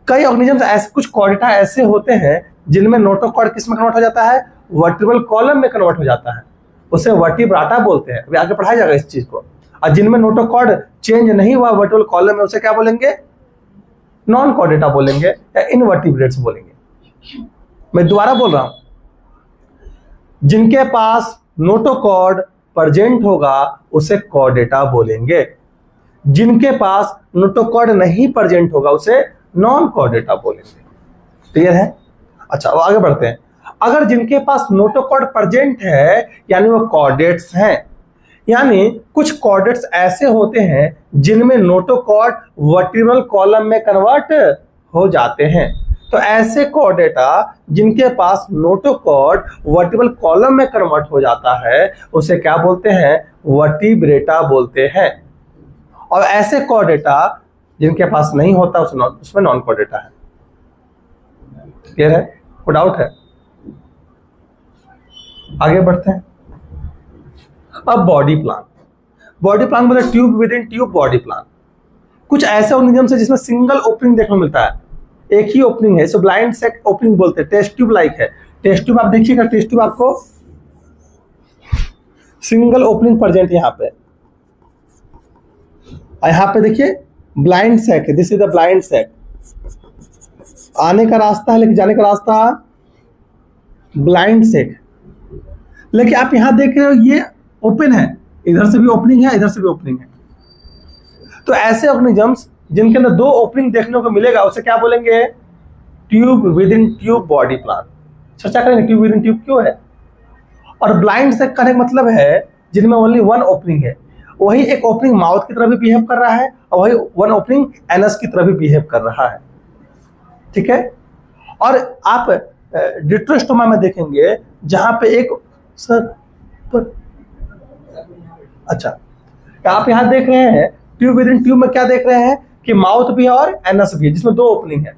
S1: कई ऑर्गेनिजम्स ऐसे, कुछ कॉर्डेटा ऐसे होते हैं जिनमें नोटोकॉर्ड किस में कन्वर्ट हो जाता है, वर्टिब्रल कॉलम में कन्वर्ट हो जाता है, उसे वर्टिब्राटा बोलते हैं। अभी आगे पढ़ाया जाएगा इस चीज को। और जिनमें नोटोकॉर्ड चेंज नहीं हुआ वर्टिब्रल कॉलम में, उसे क्या बोलेंगे, नॉन कॉर्डेटा बोलेंगे या इनवर्टिब्रेट्स बोलेंगे। मैं दोबारा बोल रहा हूं, जिनके पास नोटोकॉर्ड प्रेजेंट होगा उसे कॉर्डेटा बोलेंगे, जिनके पास नोटोकॉर्ड नहीं प्रेजेंट होगा उसे नॉन कॉर्डेटा बोलेंगे, क्लियर है। अच्छा, अब आगे बढ़ते हैं। अगर जिनके पास नोटोकॉर्ड प्रेजेंट है यानी वो कॉर्डेट्स हैं, यानी कुछ कॉर्डेट्स ऐसे होते हैं जिनमें नोटोकॉर्ड वर्टिब्रल कॉलम में कन्वर्ट हो जाते हैं। तो ऐसे कॉर्डेटा जिनके पास नोटोकॉर्ड वर्टिब्रल कॉलम में कन्वर्ट हो जाता है उसे क्या बोलते हैं, वर्टिब्रेटा बोलते हैं। और ऐसे कॉर्डेटा जिनके पास नहीं होता उसमें नॉन कॉर्डेटा है, क्लियर है, कोई डाउट है। आगे बढ़ते हैं। अब बॉडी प्लान, बॉडी प्लान बोले tube within tube body plan. कुछ ऐसे ऑर्गेनिजम्स है जिसमें सिंगल ओपनिंग देखने को मिलता है, एक ही ओपनिंग है, इसे ब्लाइंड सेक ओपनिंग बोलते हैं। टेस्ट ट्यूब लाइक है। टेस्ट ट्यूब आप देखिएगा, टेस्ट ट्यूब आपको सिंगल ओपनिंग प्रेजेंट यहाँ पे, यहाँ पे देखिए ब्लाइंड सेक है, दिस इज द ब्लाइंड सेक। आने का रास्ता है लेकिन जाने का रास्ता ब्लाइंड सेक। लेकिन आप यहां देख रहे हो ये ओपन है, इधर से भी ओपनिंग है, इधर से भी ओपनिंग है। तो ऐसे ऑर्गेनिजम्स जिनके अंदर दो ओपनिंग देखने को मिलेगा उसे क्या बोलेंगे, tube within tube body plan. चर्चा करेंगे ट्यूब विद इन ट्यूब क्यों है। और ब्लाइंड सेक का मतलब है जिनमें ओनली वन ओपनिंग है, वही एक ओपनिंग माउथ की तरह भी बिहेव कर रहा है और वही वन ओपनिंग एनस की तरह भी बिहेव कर रहा है, ठीक है। और आप डिट्रोस्टोमा में देखेंगे जहां पे एक सर पर, अच्छा आप यहां देख रहे हैं ट्यूब विद इन ट्यूब में क्या देख रहे हैं कि माउथ भी है और एनस भी है, जिसमें 2 ओपनिंग है।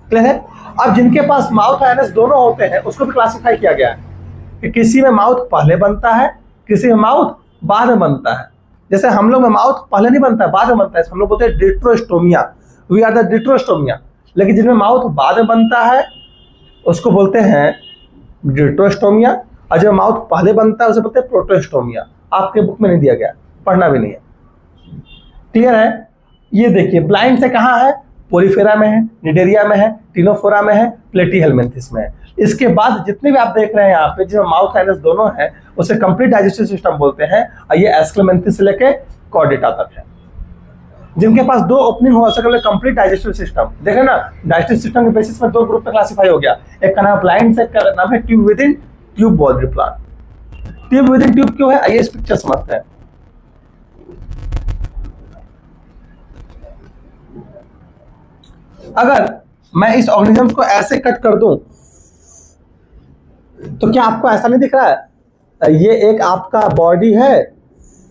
S1: क्लियर है? अब जिनके पास माउथ और एनस दोनों होते हैं उसको भी क्लासिफाई किया गया है कि किसी में माउथ पहले बनता है, किसी में माउथ बाद में बनता है। जैसे हम लोग में माउथ पहले नहीं बनता है, बाद में बनता है, हम लोग बोलते हैं डिट्रोस्टोमिया, वी आर द डिट्रोस्टोमिया। लेकिन जिनमें माउथ बाद में बनता है उसको बोलते हैं डिट्रोस्टोमिया, और जब माउथ पहले बनता है उसे बोलते हैं प्रोटोस्टोमिया। आपके बुक में नहीं दिया गया, पढ़ना भी नहीं है। क्लियर है? ये देखिए ब्लाइंड से कहाँ है, पोरीफेरा में है, निडेरिया में है, टिनोफोरा में है, प्लेटीहेलमिन्थिस में है। इसके बाद जितने भी आप देख रहे हैं यहाँ पे जिसमें माउथ एनस दोनों है उसे कंप्लीट डाइजेस्टिव सिस्टम बोलते हैं, और ये एस्क्लेमेंथिस से लेके कॉर्डेटा तक है। जिनके पास 2 ओपनिंग हो सके कंप्लीट डाइजेस्टिव सिस्टम। देखें ना, डाइजेस्टिव सिस्टम के बेसिस में 2 ग्रुप में क्लासिफाई हो गया। एक का नाम ब्लाइंड से, एक का नाम है tube within tube body plant. Tube within tube क्यों है, आइए इस पिक्चर समझते हैं। अगर मैं इस ऑर्गेनिजम्स को ऐसे कट कर दूं तो क्या आपको ऐसा नहीं दिख रहा है? ये एक आपका बॉडी है,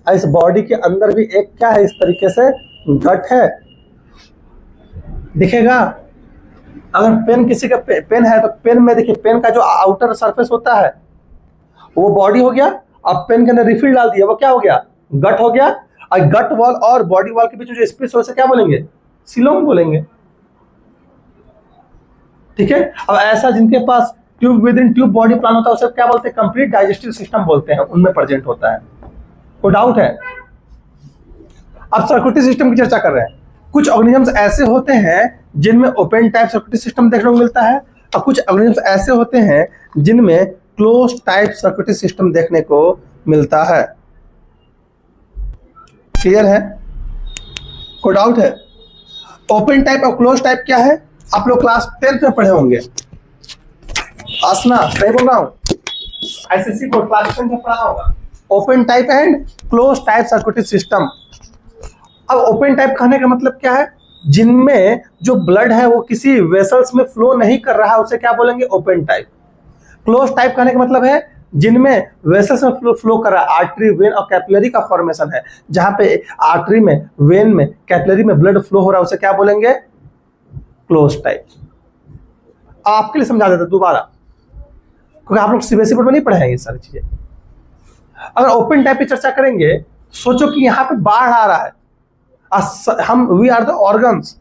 S1: इस बॉडी के अंदर भी एक क्या है, इस तरीके से गट है, दिखेगा? अगर पेन किसी का पेन है तो पेन में देखिए, पेन का जो आउटर सरफेस होता है वो बॉडी हो गया। अब पेन के अंदर रिफिल डाल दिया, वो क्या हो गया, गट हो गया। और गट वॉल और बॉडी वॉल के बीच में जो स्पेस हो उसे क्या बोलेंगे, सिलोम बोलेंगे। ठीक है? अब ऐसा जिनके पास tube within tube body plan होता है उसे क्या बोलते हैं, कंप्लीट डाइजेस्टिव सिस्टम बोलते हैं, उनमें प्रेजेंट होता है। कोई डाउट है? अब सर्कुलेटरी सिस्टम की चर्चा कर रहे हैं। कुछ ऑर्गेनिजम्स ऐसे होते हैं जिनमें ओपन टाइप सर्कुलेटरी सिस्टम देखने को मिलता है, और कुछ ऑर्गेनिजम्स ऐसे होते हैं जिनमें क्लोज टाइप सर्कुलेटरी सिस्टम देखने को मिलता है। क्लियर है? कोई डाउट है? ओपन टाइप और क्लोज टाइप क्या है, आप लोग क्लास 10th में पढ़े होंगे। आसना सही बोल रहा हूं? आईसीसी को क्लास 10th में पढ़ा होगा। Open type and close type circulatory system. अब ओपन टाइप कहने का मतलब क्या है, जिनमें जो ब्लड है वो किसी वेसल्स में फ्लो नहीं कर रहा है उसे क्या बोलेंगे, ओपन टाइप। क्लोज टाइप कहने का मतलब है जिनमें वेसल्स में फ्लो कर रहा है, आर्टरी, वेन और कैपिलरी का फॉर्मेशन है, जहां पे आर्टरी में, वेन में, कैपिलरी में ब्लड फ्लो हो रहा है उसे क्या बोलेंगे, क्लोज टाइप। आपके लिए समझा देता दोबारा, क्योंकि आप लोग सीबीएसई बोर्ड में नहीं पढ़े हैं ये सारी चीजें। अगर ओपन टाइप की चर्चा करेंगे, सोचो कि यहाँ पे बाढ़ आ रहा है, हम वी आर द ऑर्गन्स,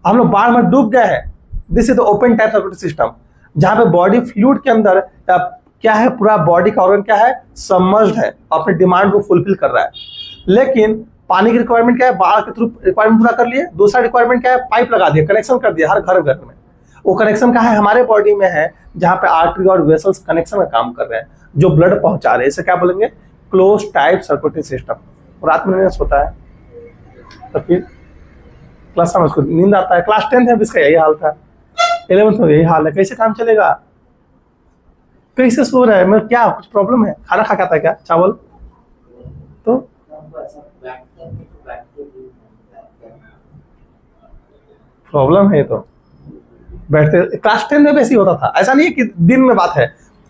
S1: हम लोग बाढ़ में डूब गए हैं। This is the open type circulatory system, जहां पे बॉडी फ्लूइड के अंदर क्या है, पूरा बॉडी का ऑर्गन क्या है, सबमर्ज्ड है, अपने डिमांड को फुलफिल कर रहा है। लेकिन पानी की रिक्वायरमेंट क्या है, बाढ़ के थ्रू रिक्वायरमेंट पूरा कर लिए। दूसरा रिक्वायरमेंट क्या है, पाइप लगा दिया, कनेक्शन कर दिया हर घर घर में। वो कनेक्शन कहाँ है, हमारे बॉडी में है, जहां पे आर्टरी और वेसल्स कनेक्शन का काम कर रहे हैं, जो ब्लड पहुंचा रहे हैं। इसे क्या बोलेंगे, क्लोज टाइप सर्कुलेटरी सिस्टम। रात में नींद होता है तो फिर क्लास में उसको नींद आता है। क्लास 10th में इसका यही हाल था, 11th में यही हाल है। कैसे काम चलेगा, कैसे सो रहा है, मैं क्या कुछ प्रॉब्लम है, खाना खा खाता है क्या, चावल तो प्रॉब्लम है। तो बैठते, क्लास 10 में भी ऐसे ही होता था। ऐसा नहीं है कि दिन में बात है,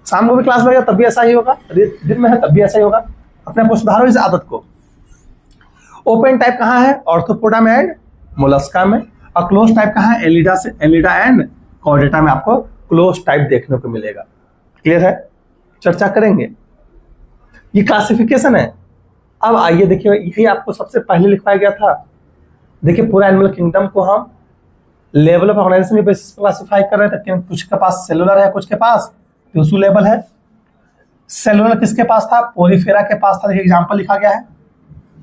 S1: शाम को भी क्लास लगेगा तब भी ऐसा ही होगा, दिन में है तब भी ऐसा ही होगा। अपने आप को सुधारो इस आदत को। ओपन टाइप कहाँ है, ऑर्थोपोडा में एंड मोलस्का में। और क्लोज टाइप कहाँ है, एलिडा एंड कॉर्डेटा में आपको क्लोज टाइप देखने को मिलेगा। क्लियर है? चर्चा करेंगे, ये क्लासिफिकेशन है। अब आइए देखिए, यही आपको सबसे पहले लिखवाया गया था। देखिए पूरा एनिमल किंगडम को हम लेवल ऑफ ऑर्गेनाइजेशन के बेसिस पर क्लासिफाई कर रहे थे। कुछ के पास सेलुलर है, कुछ के पास टिश्यू लेवल है। सेलुलर किसके पास था, पोरीफेरा के पास था, एग्जांपल लिखा गया है।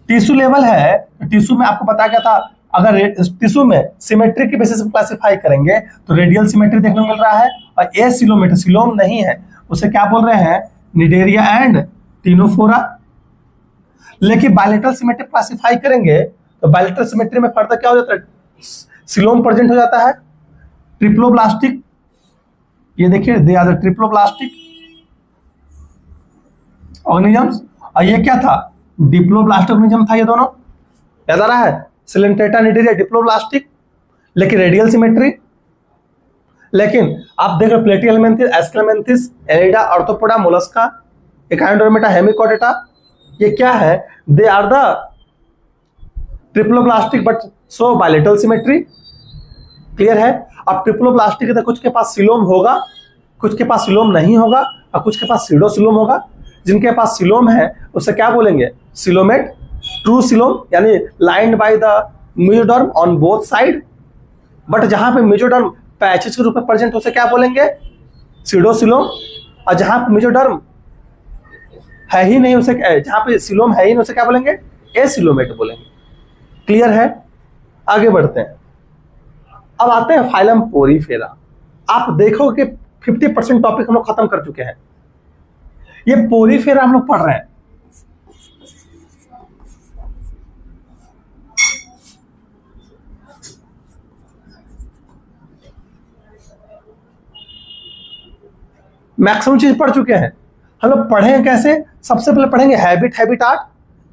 S1: टिश्यू लेवल है तो टिश्यू में आपको बताया गया था, अगर टिश्यू में सिमेट्री के बेसिस पर क्लासिफाई करेंगे तो रेडियल सिमेट्री देखने को मिल रहा है, और ए सिलोमेटर, सिलोम नहीं है, उसे क्या बोल रहे हैं, निडेरिया एंड टिनोफोरा। लेकिन बायलेटरल सिमेट्री क्लासिफाई करेंगे तो बायलेटरल सिमेट्री में फर्दर क्या हो जाता है, सिलोम प्रेजेंट हो जाता है, ट्रिप्लोब्लास्टिक। ये देखिए दे आर ट्रिप्लोब्लास्टिक ऑर्गेनिजम्स। और ये क्या था, डिप्लोब्लास्टिक ऑर्गेनिज्म था। ये दोनों याद आ रहा है, सिलेंटेटा निडेरिया डिप्लोब्लास्टिक। लेकिन रेडियल सिमेट्री, लेकिन आप देख रहे platyhelminthes, aschelminthes, annelida, arthropoda, mollusca, echinodermata, hemichordata, ये क्या है? They are the triploblastic but so bilateral symmetry. Clear है? अब ट्रिप्लोब्लास्टिक है, कुछ के पास सिलोम होगा, कुछ के पास सिलोम नहीं होगा, और कुछ के पास सीडोसिलोम होगा। जिनके पास सिलोम है उसे क्या बोलेंगे? सिलोमेट। ट्रू सिलोम यानी lined by the mesoderm on both side, but जहां पे मेसोडर्म पैचेस के रूप में प्रेजेंट उसे क्या बोलेंगे? सीडोसिलोम। और जहां पे मेसोडर्म है ही नहीं उसे, जहां पे सिलोम है ही नहीं उसे क्या बोलेंगे? एसिलोमेट बोलेंगे। क्लियर है? आगे बढ़ते हैं। अब आते हैं फाइलम पोरीफेरा। आप देखो कि 50% टॉपिक हम लोग खत्म कर चुके हैं। ये पोरीफेरा हम लोग पढ़ रहे हैं। मैक्सिमम चीज पढ़ चुके हैं। हम लोग पढ़ेंगे कैसे? सबसे पहले पढ़ेंगे हैबिट, हैबिटाट,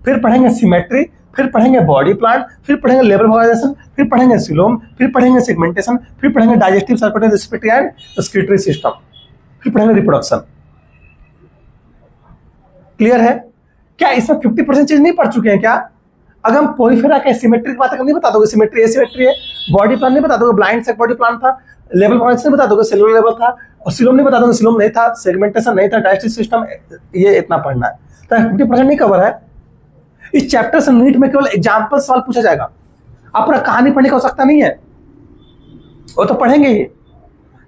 S1: फिर पढ़ेंगे सिमेट्री, फिर पढ़ेंगे बॉडी प्लान, फिर पढ़ेंगे लेवल ऑर्गेनाइजेशन, फिर पढ़ेंगे सिलोम, फिर पढ़ेंगे सेगमेंटेशन, फिर पढ़ेंगे digestive, circulatory, respiratory and excretory system, फिर पढ़ेंगे रिप्रोडक्शन। क्लियर है? क्या इसमें 50% चीज नहीं पढ़ चुके हैं क्या? अगर हम पोरीफेरा के सिमेट्री की बात नहीं बता दोगे, सिमेट्री एसिमेट्री है, बॉडी प्लान नहीं बता दोगे, ब्लाइंड सेक बॉडी प्लान था, लेवल ऑर्गेनाइजेशन नहीं बता दोगे, सेलुलर लेवल था, और सिलोम नहीं बता दोगे, सिलोम नहीं था, सेगमेंटेशन नहीं था, डाइजेस्टिव सिस्टम, ये इतना पढ़ना है। तो 50% नहीं कवर है। इस चैप्टर से नीट में केवल एग्जाम्पल सवाल पूछा जाएगा। आप पूरा कहानी पढ़ने की आवश्यकता नहीं है, वो तो पढ़ेंगे ही,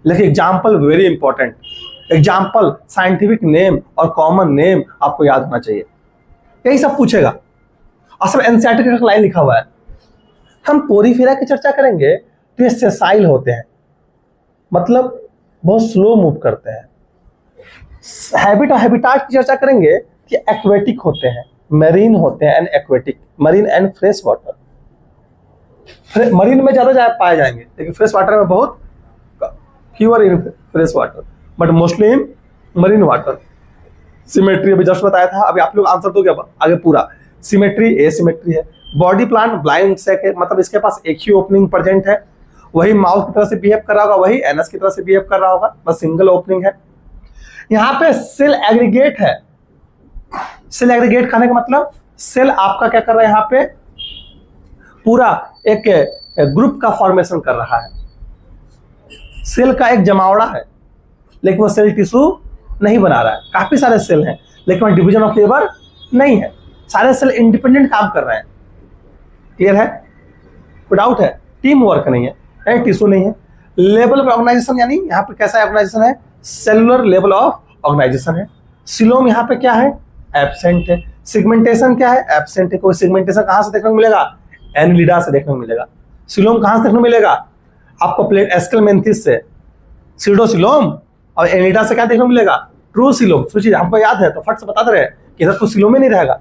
S1: लेकिन example very important. Example, scientific name और कॉमन नेम आपको याद होना चाहिए, यही सब पूछेगा। असल एनसीईआरटी का लाइन लिखा हुआ है। हम पोरीफेरा की चर्चा करेंगे तो ये सेसाइल होते हैं, मतलब बहुत स्लो मूव करते हैं। हैबिट और हैबिटाट की चर्चा करेंगे कि एक्वेटिक होते हैं, मरीन होते हैं and aquatic, marine and fresh water. Marine में ज्यादा पाए जाएंगे, लेकिन फ्रेश वाटर में बहुत fewer in fresh water, but mostly in marine water. Symmetry अभी जस्ट बताया था, अभी आप लोग आंसर दोगे अब आगे पूरा। सिमेट्री एसिमेट्री है। बॉडी प्लान ब्लाइंड सेक है, मतलब इसके पास एक ही ओपनिंग प्रेजेंट है, वही माउथ की तरह से बिहेव कर रहा होगा, वही एनस की तरह से बिहेव कर रहा होगा, बस सिंगल ओपनिंग है। यहाँ पे सेल एग्रीगेट है। सेल एग्रीगेट खाने का मतलब सेल आपका क्या कर रहा है? यहाँ पे पूरा एक ग्रुप का फॉर्मेशन कर रहा है। सेल का एक जमावड़ा है, लेकिन वो सेल टिश्यू नहीं बना रहा है। काफी सारे सेल हैं, लेकिन डिवीजन ऑफ लेबर नहीं है। सारे सेल इंडिपेंडेंट काम कर रहे हैं। क्लियर है? कोई डाउट है? टीम वर्क नहीं है, टिश्यू नहीं है। लेवल ऑफ ऑर्गेनाइजेशन यानी यहाँ पे कैसा ऑर्गेनाइजेशन है? सेलुलर लेवल ऑफ ऑर्गेनाइजेशन है। सिलोम यहाँ पे क्या है? एब्सेंट है। सेगमेंटेशन क्या है? एब्सेंट है। कोई सेगमेंटेशन कहाँ से देखने को मिलेगा? एनिलिडा से देखने को मिलेगा। सिलोम कहाँ से देखने को मिलेगा? आपको प्लेट एस्केलमेंथिस से। सीडोसिलोम और एनिडा से क्या देखने को मिलेगा? True coelom. सोचिए, हमको याद है तो फट से बता दे रहे हैं कि इधर तो सिलोम ही नहीं रहेगा।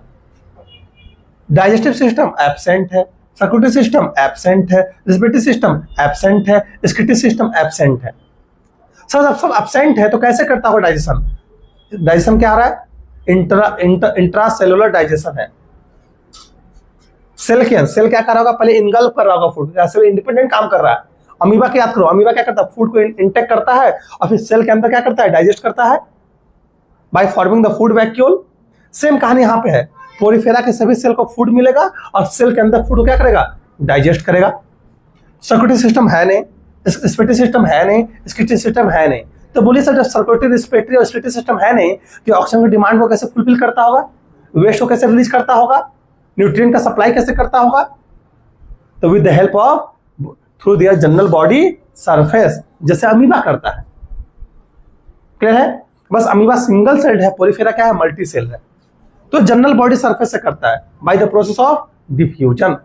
S1: डाइजेस्टिव सिस्टम एब्सेंट है, सर्कुलेटरी सिस्टम एब्सेंट है, रेस्पिरेटरी सिस्टम एब्सेंट है, एक्सक्रीटरी सिस्टम एब्सेंट है। सर जब सब एब्सेंट है तो कैसे करता होगा डाइजेशन? डाइजेशन क्या आ रहा है? इंट्रा सेलुलर डाइजेशन है। सेल क्या कर रहा होगा? पहले इनगल्फ कर रहा होगा फूड, सेल इंडिपेंडेंट काम कर रहा है। अमीबा की याद करो, अमीबा क्या करता है? फूड को इंटेक करता है और फिर सेल के अंदर क्या करता है? डाइजेस्ट करता है by forming the food vacuole. Same कहानी यहाँ पे है। पोरीफेरा के सभी सेल को फूड मिलेगा और सेल के अंदर फूड को क्या करेगा? डाइजेस्ट करेगा। सर्कुलेटरी सिस्टम है नहीं, रेस्पिरेटरी सिस्टम है नहीं, एक्सक्रीटरी सिस्टम है नहीं। तो बोलिए सर, जब सर्कुलेटरी, रेस्पिरेटरी और एक्सक्रीटरी सिस्टम है नहीं तो ऑक्सीजन की डिमांड को कैसे फुलफिल करता होगा? वेस्ट को कैसे रिलीज करता होगा? न्यूट्रिएंट का सप्लाई कैसे करता होगा? तो with the help of through their general body surface, जैसे अमीबा करता है। क्लियर है? बस अमीबा सिंगल सेल्ड है, पोरीफेरा क्या है? मल्टी सेल है। तो जनरल बॉडी सरफेस से करता है by the process of diffusion.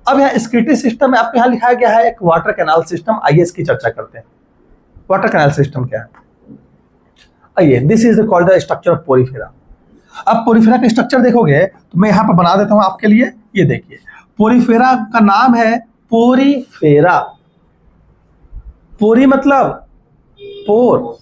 S1: अब यहाँ एक्सक्रीटरी सिस्टम में आपको यहाँ लिखाया गया है एक वाटर कैनाल सिस्टम। आइए इसकी चर्चा करते हैं। वाटर कैनाल सिस्टम क्या है? आइए, this is called the structure of Porifera. अब पोरीफेरा का स्ट्रक्चर देखोगे तो मैं यहाँ पर बना देता हूं आपके लिए। ये देखिए, पोरीफेरा का नाम है पोरीफेरा। पोरी मतलब पोर,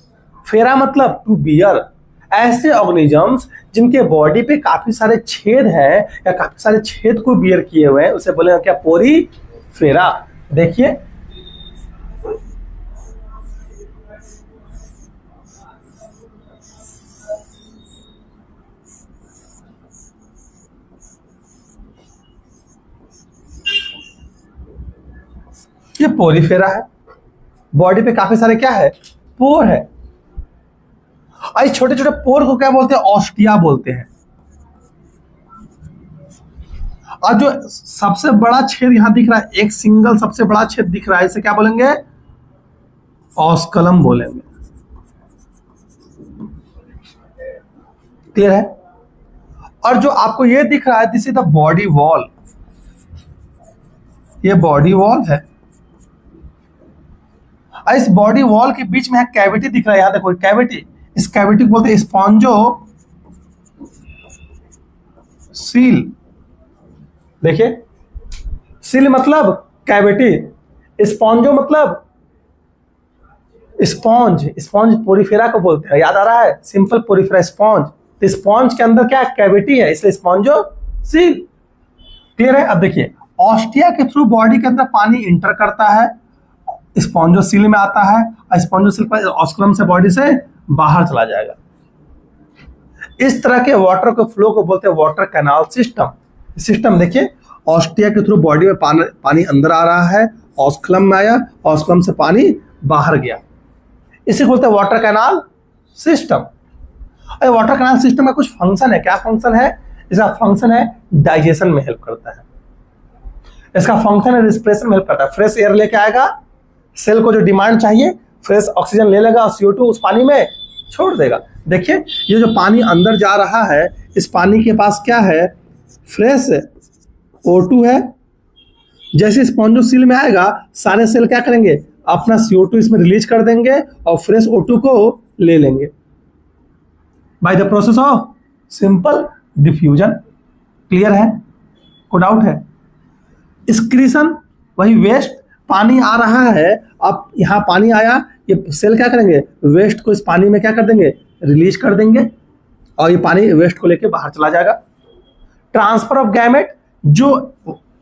S1: फेरा मतलब टू बियर। ऐसे ऑर्गेनिजम्स जिनके बॉडी पे काफी सारे छेद हैं या काफी सारे छेद को बियर किए हुए हैं, उसे बोलेंगे क्या? पोरीफेरा। देखिए, ये पोरीफेरा है, बॉडी पे काफी सारे क्या है, पोर है। और इस छोटे छोटे पोर को क्या बोलते हैं, ऑस्टिया बोलते हैं। और जो सबसे बड़ा छेद यहां दिख रहा है, एक सिंगल सबसे बड़ा छेद दिख रहा है, इसे क्या बोलेंगे, ऑस्कलम बोलेंगे। क्लियर है। और जो आपको ये दिख रहा है, this is the body wall, ये बॉडी वॉल है। और इस बॉडी वॉल के बीच में कैविटी दिख रहा है, यहां देखो कैविटी, इस कैविटी को बोलते हैं स्पॉन्जो सील। देखिए, सील मतलब कैविटी, स्पॉन्जो मतलब स्पॉन्ज, स्पॉन्ज पोरीफेरा को बोलते हैं, याद आ रहा है, सिंपल पोरीफेरा स्पॉन्ज। तो स्पॉन्ज के अंदर क्या कैविटी है, इसलिए स्पॉन्जो सील। क्लियर है। अब देखिए, ऑस्टिया के थ्रू बॉडी के अंदर पानी इंटर करता है, स्पॉन्जो सील में आता है, और स्पॉन्जो सील पर ऑस्कुलम से बॉडी से बाहर चला जाएगा। इस तरह के वाटर के फ्लो को बोलते हैं वाटर कैनाल सिस्टम। सिस्टम देखिए, ऑस्टिया के थ्रू बॉडी में पानी अंदर आ रहा है, ऑस्कुलम में आया, ऑस्कुलम से पानी बाहर गया, इसे बोलते हैं वाटर कैनाल सिस्टम। और वाटर कैनाल सिस्टम का कुछ फंक्शन है, क्या फंक्शन है, इसका फंक्शन है डाइजेशन में हेल्प करता है, इसका फंक्शन है रिस्पिरेशन में हेल्प करता है। फ्रेश एयर लेके आएगा, सेल को जो डिमांड चाहिए फ्रेश ऑक्सीजन ले लेगा और CO2 उस पानी में छोड़ देगा। देखिए, ये जो पानी अंदर जा रहा है, इस पानी के पास क्या है, फ्रेश O2 है। जैसे स्पॉन्जोसील में आएगा, सारे सेल क्या करेंगे, अपना CO2 इसमें रिलीज कर देंगे और फ्रेश O2 को ले लेंगे bye the process of simple diffusion. Clear है, कोई डाउट है। एक्सक्रीशन, वही वेस्ट, पानी आ रहा है, अब यहाँ पानी आया, ये सेल क्या करेंगे, वेस्ट को इस पानी में क्या कर देंगे, रिलीज कर देंगे, और ये पानी वेस्ट को लेके बाहर चला जाएगा। ट्रांसफर ऑफ गैमेट, जो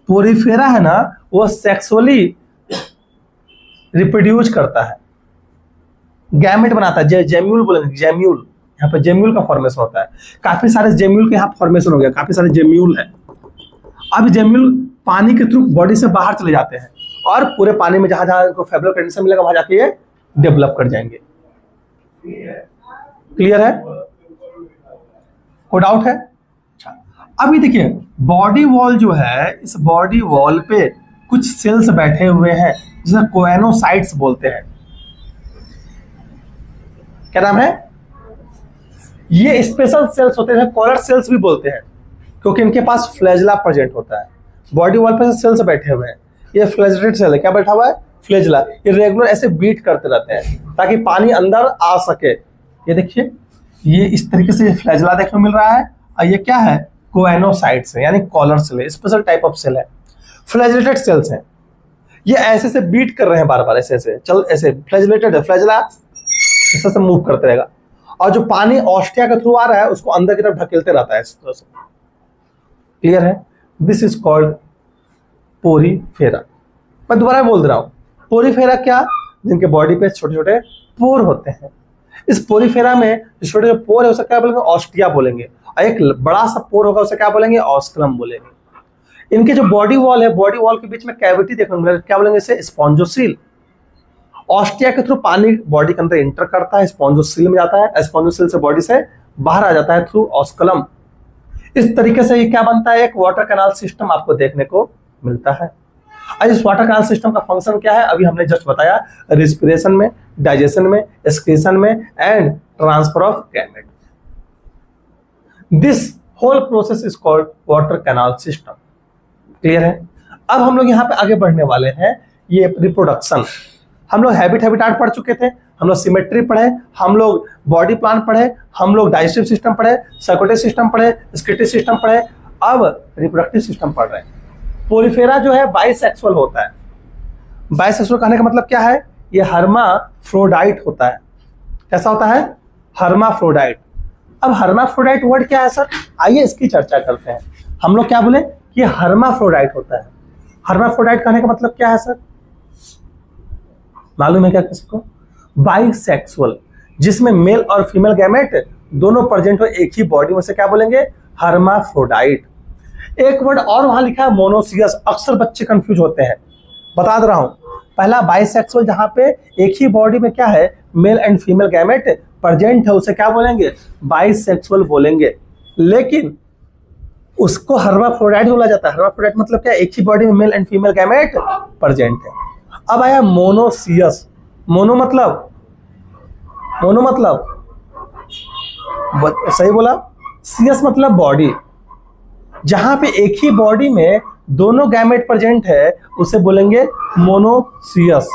S1: पोरीफेरा है ना, वो सेक्सुअली रिप्रोड्यूस करता है, गैमेट बनाता है, जेम्यूल बोलेंगे, जेम्यूल, यहाँ पे जेम्यूल का फॉर्मेशन होता है। काफी सारे जेम्यूल के यहाँ फॉर्मेशन हो गया, काफी सारे जेम्यूल है। अब जेम्यूल पानी के थ्रू बॉडी से बाहर चले जाते हैं और पूरे पानी में जहां जहां इनको फेवरेबल कंडीशन मिलेगा वहां जाके ये डेवलप कर जाएंगे। क्लियर है, कोई डाउट है। अच्छा, अभी देखिए, बॉडी वॉल जो है, इस बॉडी वॉल पे कुछ सेल्स बैठे हुए हैं जिसे कोएनोसाइट्स बोलते हैं। क्या नाम है, ये स्पेशल सेल्स होते हैं, कॉलर सेल्स भी बोलते हैं, क्योंकि इनके पास फ्लैजिला प्रेजेंट होता है। बॉडी वॉल पे सेल्स बैठे हुए हैं, ये फ्लैजिलेटेड सेल है, क्या बैठा हुआ है, फ्लैजिला। ये रेगुलर ऐसे बीट करते रहते हैं ताकि पानी अंदर आ सके। ये देखिए, ये इस तरीके से फ्लैजिला देखने को मिल रहा है, और ये क्या है, कोएनोसाइट्स है, यानी कॉलर सेल है, स्पेशल टाइप ऑफ सेल है, फ्लैजिलेटेड सेल्स हैं। ये ऐसे से बीट कर रहे हैं बार बार, ऐसे ऐसे चल, ऐसे फ्लैजिलेटेड है, फ्लैजिला ऐसे से मूव करते रहेगा, और जो पानी ऑस्टिया के थ्रू आ रहा है उसको अंदर की तरफ ढकेलते रहता है इस तरह से। क्लियर है, दिस इज कॉल्ड पोरीफेरा। मैं दोबारा बोल रहा हूं, पोरीफेरा क्या, जिनके बॉडी पे छोटे छोटे पोर होते हैं। इस पोरीफेरा में जो छोटे छोटे पोर है उसे क्या बोलेंगे, ऑस्टिया बोलेंगे, और एक बड़ा सा पोर होगा उसे क्या बोलेंगे, ऑस्कुलम बोलेंगे। इनके जो बॉडी वॉल है, बॉडी वॉल के बीच में कैविटी देखने को मिलेगा, क्या बोलेंगे इसे, स्पॉन्जोसील। ऑस्टिया के थ्रू पानी बॉडी के अंदर इंटर करता है, स्पॉन्जोसील में जाता है, स्पॉन्जोसील से बॉडी से बाहर आ जाता है थ्रू ऑस्कुलम। इस तरीके से ये क्या बनता है, एक वाटर कैनाल सिस्टम आपको देखने को मिलता है। और इस वाटर कैनाल सिस्टम का फंक्शन क्या है, अभी हमने जस्ट बताया, रिस्पिरेशन में, डाइजेशन में, एक्सक्रीशन में, and transfer of gamete. This whole process is called water canal system. Clear है। अब हम लोग यहाँ पे आगे बढ़ने वाले हैं, ये रिप्रोडक्शन। हम लोग हैबिटाट पढ़ चुके थे, हम लोग सिमेट्री पढ़े, हम लोग बॉडी प्लान पढ़े, हम लोग डाइजेस्टिव सिस्टम पढ़े, सर्कुलेटरी सिस्टम पढ़े, एक्सक्रीटरी सिस्टम पढ़े, अब रिप्रोडक्टिव सिस्टम पढ़ रहे हैं। पोरीफेरा जो है बाइसेक्सुअल होता है। बाइसेक्सुअल कहने का मतलब क्या है, ये हर्माफ्रोडाइट होता है। कैसा होता है, हर्माफ्रोडाइट। अब हर्माफ्रोडाइट वर्ड क्या है सर, आइए इसकी चर्चा करते हैं। हम लोग क्या बोले, ये हर्माफ्रोडाइट होता है। हर्माफ्रोडाइट कहने का मतलब क्या है सर, मालूम है क्या किसी को, बाइसेक्सुअल, जिसमें मेल और फीमेल गैमेट दोनों प्रेजेंट हो एक ही बॉडी में, से क्या बोलेंगे, हर्माफ्रोडाइट। एक वर्ड और वहां लिखा है मोनोसियस, अक्सर बच्चे कंफ्यूज होते हैं। बता दे रहा हूं। पहला बाइसेक्सुअल, जहां पे एक ही बॉडी में क्या है, male and female gamete present है, उसे क्या बोलेंगे, बाइसेक्सुअल बोलेंगे। लेकिन उसको हर्माफ्रोडाइट बोला जाता है। हर्माफ्रोडाइट मतलब क्या, एक ही बॉडी में male and female gamete present है। अब आया मोनोसियस। मोनो मतलब सही बोला, सियस मतलब बॉडी। जहां पे एक ही बॉडी में दोनों गैमेट प्रेजेंट है उसे बोलेंगे मोनोसियस।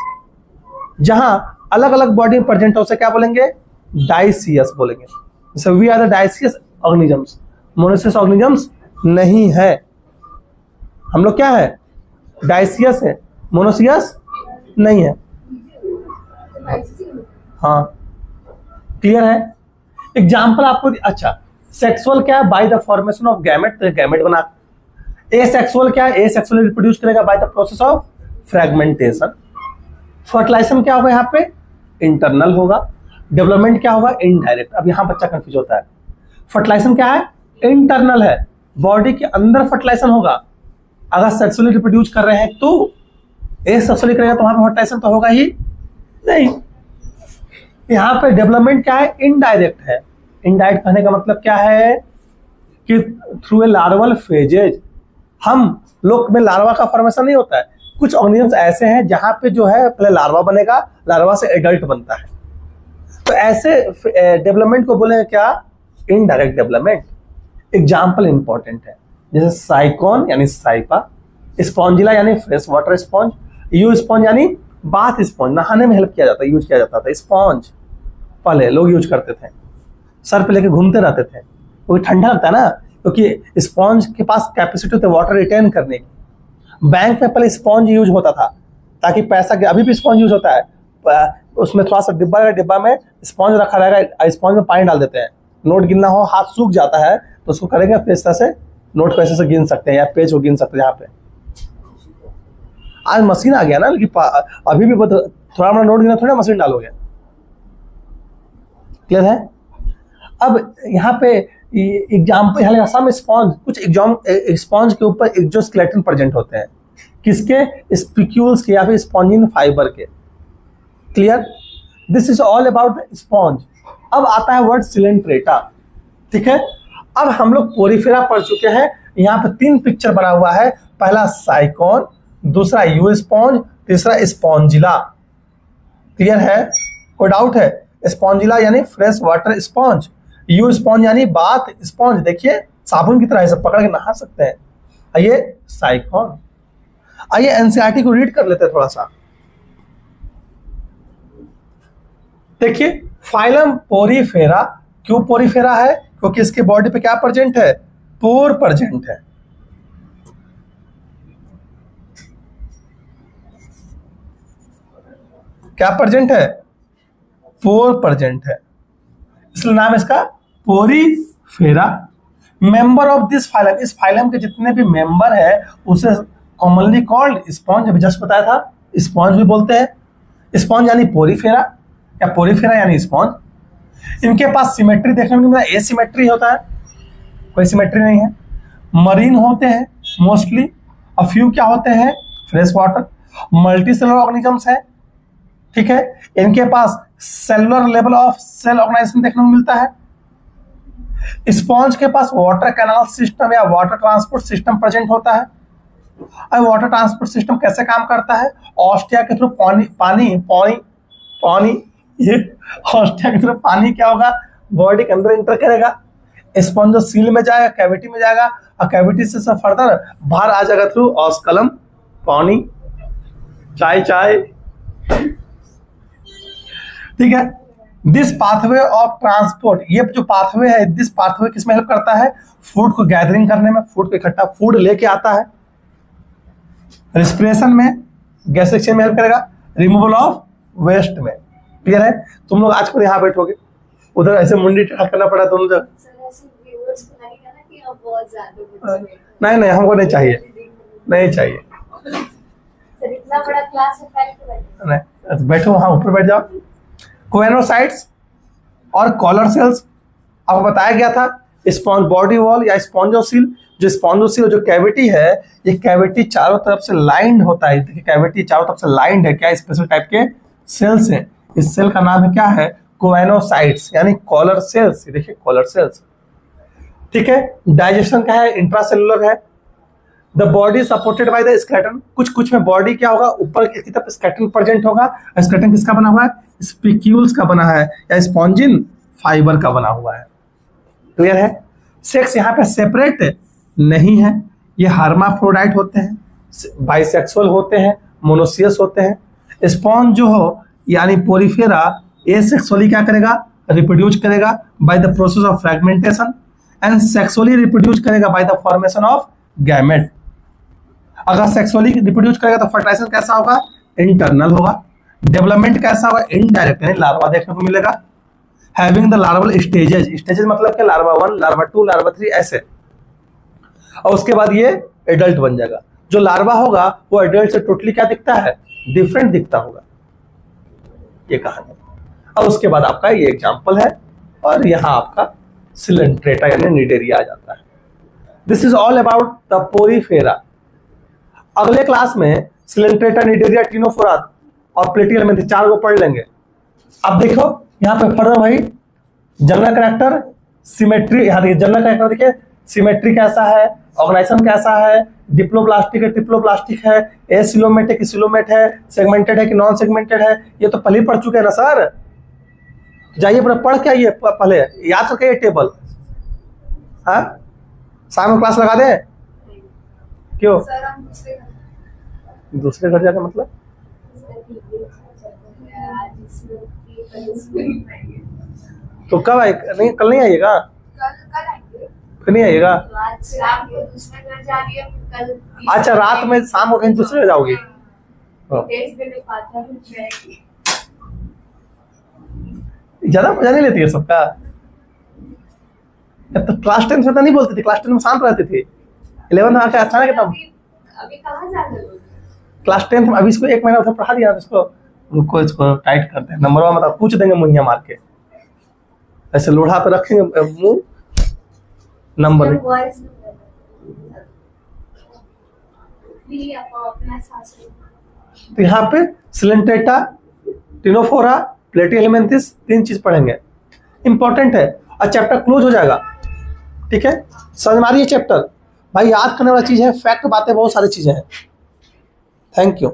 S1: जहां अलग अलग बॉडी में प्रेजेंट है उसे क्या बोलेंगे, डाइसियस बोलेंगे। जैसे we are the dioecious organisms, monoecious organisms नहीं है। हम लोग क्या है, डाइसियस है, मोनोसियस नहीं है। हाँ क्लियर है। एग्जाम्पल आपको, अच्छा सेक्सुअल क्या है, by the formation of gamete, gamete बना। एसेक्सुअल क्या है, एसेक्सुअली रिप्रोड्यूस करेगा by the process of fragmentation. Fertilization क्या होगा, यहाँ पे इंटरनल होगा। डेवलपमेंट क्या होगा, इनडायरेक्ट। अब यहाँ बच्चा कंफ्यूज होता है। फर्टिलाइजेशन क्या है, इंटरनल है, बॉडी के अंदर फर्टिलाइजेशन होगा। अगर सेक्सुअली रिप्रोड्यूस कर रहे हैं तो एसेक्सुअली करेगा तो वहां पर फर्टिलाइजेशन तो होगा ही नहीं। यहाँ पे डेवलपमेंट क्या है, इनडायरेक्ट है। इनडायरेक्ट कहने का मतलब क्या है कि थ्रू ए लार्वल फेजेज, हम लोग में लार्वा का फॉर्मेशन नहीं होता है। कुछ ऑर्गेनिजम्स ऐसे हैं जहां पे जो है पहले लार्वा बनेगा, लार्वा से एडल्ट बनता है। तो ऐसे डेवलपमेंट को बोलेंगे क्या, इनडायरेक्ट डेवलपमेंट। एग्जाम्पल इंपॉर्टेंट है, जैसे साइकोन यानी साइपा, स्पॉन्जिला यानी fresh water sponge, you sponge यानी बाथ स्पॉन्ज, नहाने में हेल्प किया जाता है, यूज किया जाता था स्पॉन्ज। पहले लोग यूज करते थे, सर पे लेके घूमते रहते थे, क्योंकि ठंडा लगता है ना, क्योंकि स्पॉन्ज के पास कैपेसिटी होती है वाटर रिटेन करने की। बैंक में पहले स्पॉन्ज यूज होता था ताकि पैसा, अभी भी स्पॉन्ज यूज होता है, उसमें थोड़ा सा डिब्बा में स्पॉन्ज रखा रहेगा, स्पॉन्ज में पानी डाल देते हैं, नोट गिनना हो, हाथ सूख जाता है तो उसको करेंगे, फिर इस तरह से नोट को ऐसे से गिन सकते हैं या पेज को गिन सकते हैं। यहाँ पे आज मशीन आ गया ना, लेकिन अभी भी थोड़ा बड़ा नोट गिना थोड़ा मशीन डालोगे। क्लियर है। अब यहाँ पे एग्जाम्पल, यहाँ सम स्पॉन्ज, कुछ स्पॉन्ज के ऊपर एक्सोस्केलेटन प्रेजेंट होते हैं, किसके, स्पिक्यूल्स के या फिर स्पॉन्जिन फाइबर के। Clear, this is all about sponge. अब आता है वर्ड सिलेंट्रेटा। ठीक है, अब हम लोग पोरीफेरा पढ़ चुके हैं। यहाँ पे 3 पिक्चर बना हुआ है, पहला साइकोन, दूसरा यू स्पॉन्ज, तीसरा स्पॉन्जिला। क्लियर है, कोई डाउट है। स्पॉन्जिला यानी fresh water sponge, you sponge यानी बाथ स्पॉन्ज, देखिए साबुन की तरह है, सब पकड़ के नहा सकते हैं। आइए साइकोन, आइए एनसीईआरटी को रीड कर लेते हैं थोड़ा सा। देखिए फाइलम पोरीफेरा, क्यों पोरीफेरा है, क्योंकि इसके बॉडी पे क्या प्रेजेंट है, पोर प्रेजेंट है। क्या प्रेजेंट है, पोर प्रेजेंट है, इसलिए नाम इसका Porifera. Member of this phylum, इस फाइलम के जितने भी मेंबर है उसे कॉमनली कॉल्ड स्पॉन्ज, अभी जस्ट बताया था, स्पॉन्ज भी बोलते हैं। स्पॉन्ज यानी पोरीफेरा या पोरीफेरा यानी स्पॉन्ज। इनके पास सिमेट्री देखने को मिला, एसिमेट्री होता है, कोई सिमेट्री नहीं है। मरीन होते हैं मोस्टली, अ फ्यू क्या होते हैं, fresh water. Multi cellular organisms है। ठीक है, इनके पास cellular level of cell organisation देखने को मिलता है। स्पॉन्ज के पास वाटर कैनाल सिस्टम या वाटर ट्रांसपोर्ट सिस्टम प्रेजेंट होता है। अब वाटर ट्रांसपोर्ट सिस्टम कैसे काम करता है, ऑस्टिया के थ्रू पानी ये ऑस्टिया के थ्रू पानी क्या होगा, बॉडी के अंदर इंटर करेगा, स्पॉन्जोसील में जाएगा, कैविटी में जाएगा, और कैविटी से सब फर्दर बाहर आ जाएगा थ्रू ऑस्कलम, पानी, चाय। ठीक है, दिस पाथवे ऑफ ट्रांसपोर्ट, ये जो पाथवे है, दिस पाथवे किसमें हेल्प करता है, फूड को गैदरिंग करने में, फूड को इकट्ठा, फूड लेके आता है। रिस्पिरेशन में, गैस एक्सचेंज में हेल्प करेगा, रिमूवल ऑफ वेस्ट में। क्लियर है। तुम लोग आज को यहाँ बैठोगे, उधर ऐसे मुंडी टेढ़ा करना पड़ा दोनों जगह। नहीं हमको नहीं चाहिए, नहीं चाहिए।
S2: इतना बड़ा क्लास है,
S1: नहीं बैठो, वहां ऊपर बैठ जाओ। कोएनोसाइट्स और कॉलर सेल्स, आपको बताया गया था, स्पॉन्ज बॉडी वॉल या स्पॉन्जोसील जो स्पॉन्जोसील जो कैविटी है, ये कैविटी चारों तरफ से लाइंड होता है। देखिए कैविटी चारों तरफ से लाइंड है, क्या स्पेशल टाइप के सेल्स हैं। इस सेल का नाम है क्या है, कोएनोसाइट्स यानी कॉलर सेल्स। देखिए कॉलर सेल्स, ठीक है। डाइजेशन क्या है, इंट्रासेलुलर है। The body supported by the skeleton, कुछ में बॉडी क्या होगा, ऊपर की तरफ स्केलेटन प्रेजेंट होगा। स्केलेटन किसका बना हुआ है, स्पिक्यूल्स का बना है या स्पॉन्जिन फाइबर का बना हुआ है। क्लियर है। सेक्स यहाँ पे सेपरेट नहीं है, ये हार्माफ्रोडाइट होते हैं, बाइसेक्सुअल होते हैं, मोनोसियस होते हैं। स्पॉन्ज जो हो यानी पोरीफेरा एसेक्सुअली क्या करेगा, रिप्रोड्यूस करेगा by the process of fragmentation and sexually reproduce करेगा by the formation of gamete. अगर सेक्सुअली रिप्रोड्यूस करेगा तो फर्टिलाइजेशन कैसा होगा, इंटरनल होगा। डेवलपमेंट कैसा होगा, इनडायरेक्ट यानी लार्वा देखने को मिलेगा। हैविंग द लार्वल स्टेजेस मतलब क्या, लार्वा 1, लार्वा 2, लार्वा 3 ऐसे, और उसके बाद ये एडल्ट बन जाएगा। जो लार्वा होगा वो एडल्ट से टोटली क्या दिखता है, डिफरेंट दिखता होगा, ये कहानी। और उसके बाद आपका ये एग्जाम्पल है, और यहाँ आपका सिलेंट्रेटा यानी निडेरिया आ जाता है। This is all about the Porifera. अगले क्लास में सिलेंट्रेटा, निडेरिया, टिनोफोरा और प्लेटिहेलमिंथेस 4 को पढ़ लेंगे। अब देखो यहाँ पे फर्दर भाई जनरल कैरेक्टर, सिमेट्री। यहाँ देखिए जनरल कैरेक्टर, देखिए सिमेट्री कैसा है, ऑर्गेनाइजेशन कैसा है, डिप्लोप्लास्टिक है, ट्रिप्लोप्लास्टिक है, एसिलोमेट है कि सिलोमेट है, सेगमेंटेड है कि नॉन सेगमेंटेड है, ये तो पहले पढ़ चुके हैं ना सर। जाइए पढ़ के आइए, पहले याद करके टेबल। हाँ शाम में क्लास लगा दें, क्यों
S2: सर हम
S1: दूसरे घर जाकर मतलब, तो कब आए, नहीं कल नहीं आइएगा,
S2: कल आएंगे,
S1: फिर नहीं आइएगा।
S2: आज शाम को दूसरे घर जा रही है, कल
S1: अच्छा रात में, शाम को कहीं दूसरे घर जाओगी।
S2: देश में पाता हूँ जाएगी।
S1: ज्यादा मजा नहीं लेती है सबका। तो क्लास 10 में तो नहीं बोलती थी, क्लास 10 में शांत रहती थी। 11 में आके अच्छा कितना,
S2: अभी कहाँ जा रहे हो?
S1: क्लास 10 में अभी इसको 1 महीना उधर पढ़ा दिया, इसको रुको, इसको टाइट करते हैं, नंबर मतलब पूछ देंगे मुहैया मार के, ऐसे लोढ़ा पे रखेंगे मुंह, नंबर तो यहाँ पे सिलेंट्रेटा, टिनोफोरा, प्लेटिहेलमिंथेस 3 चीज पढ़ेंगे, इंपॉर्टेंट है, और चैप्टर क्लोज हो जाएगा। ठीक है, समझ में आ रही है चैप्टर भाई, याद करने वाला चीज है, फैक्ट बातें बहुत सारी चीजें हैं। Thank you.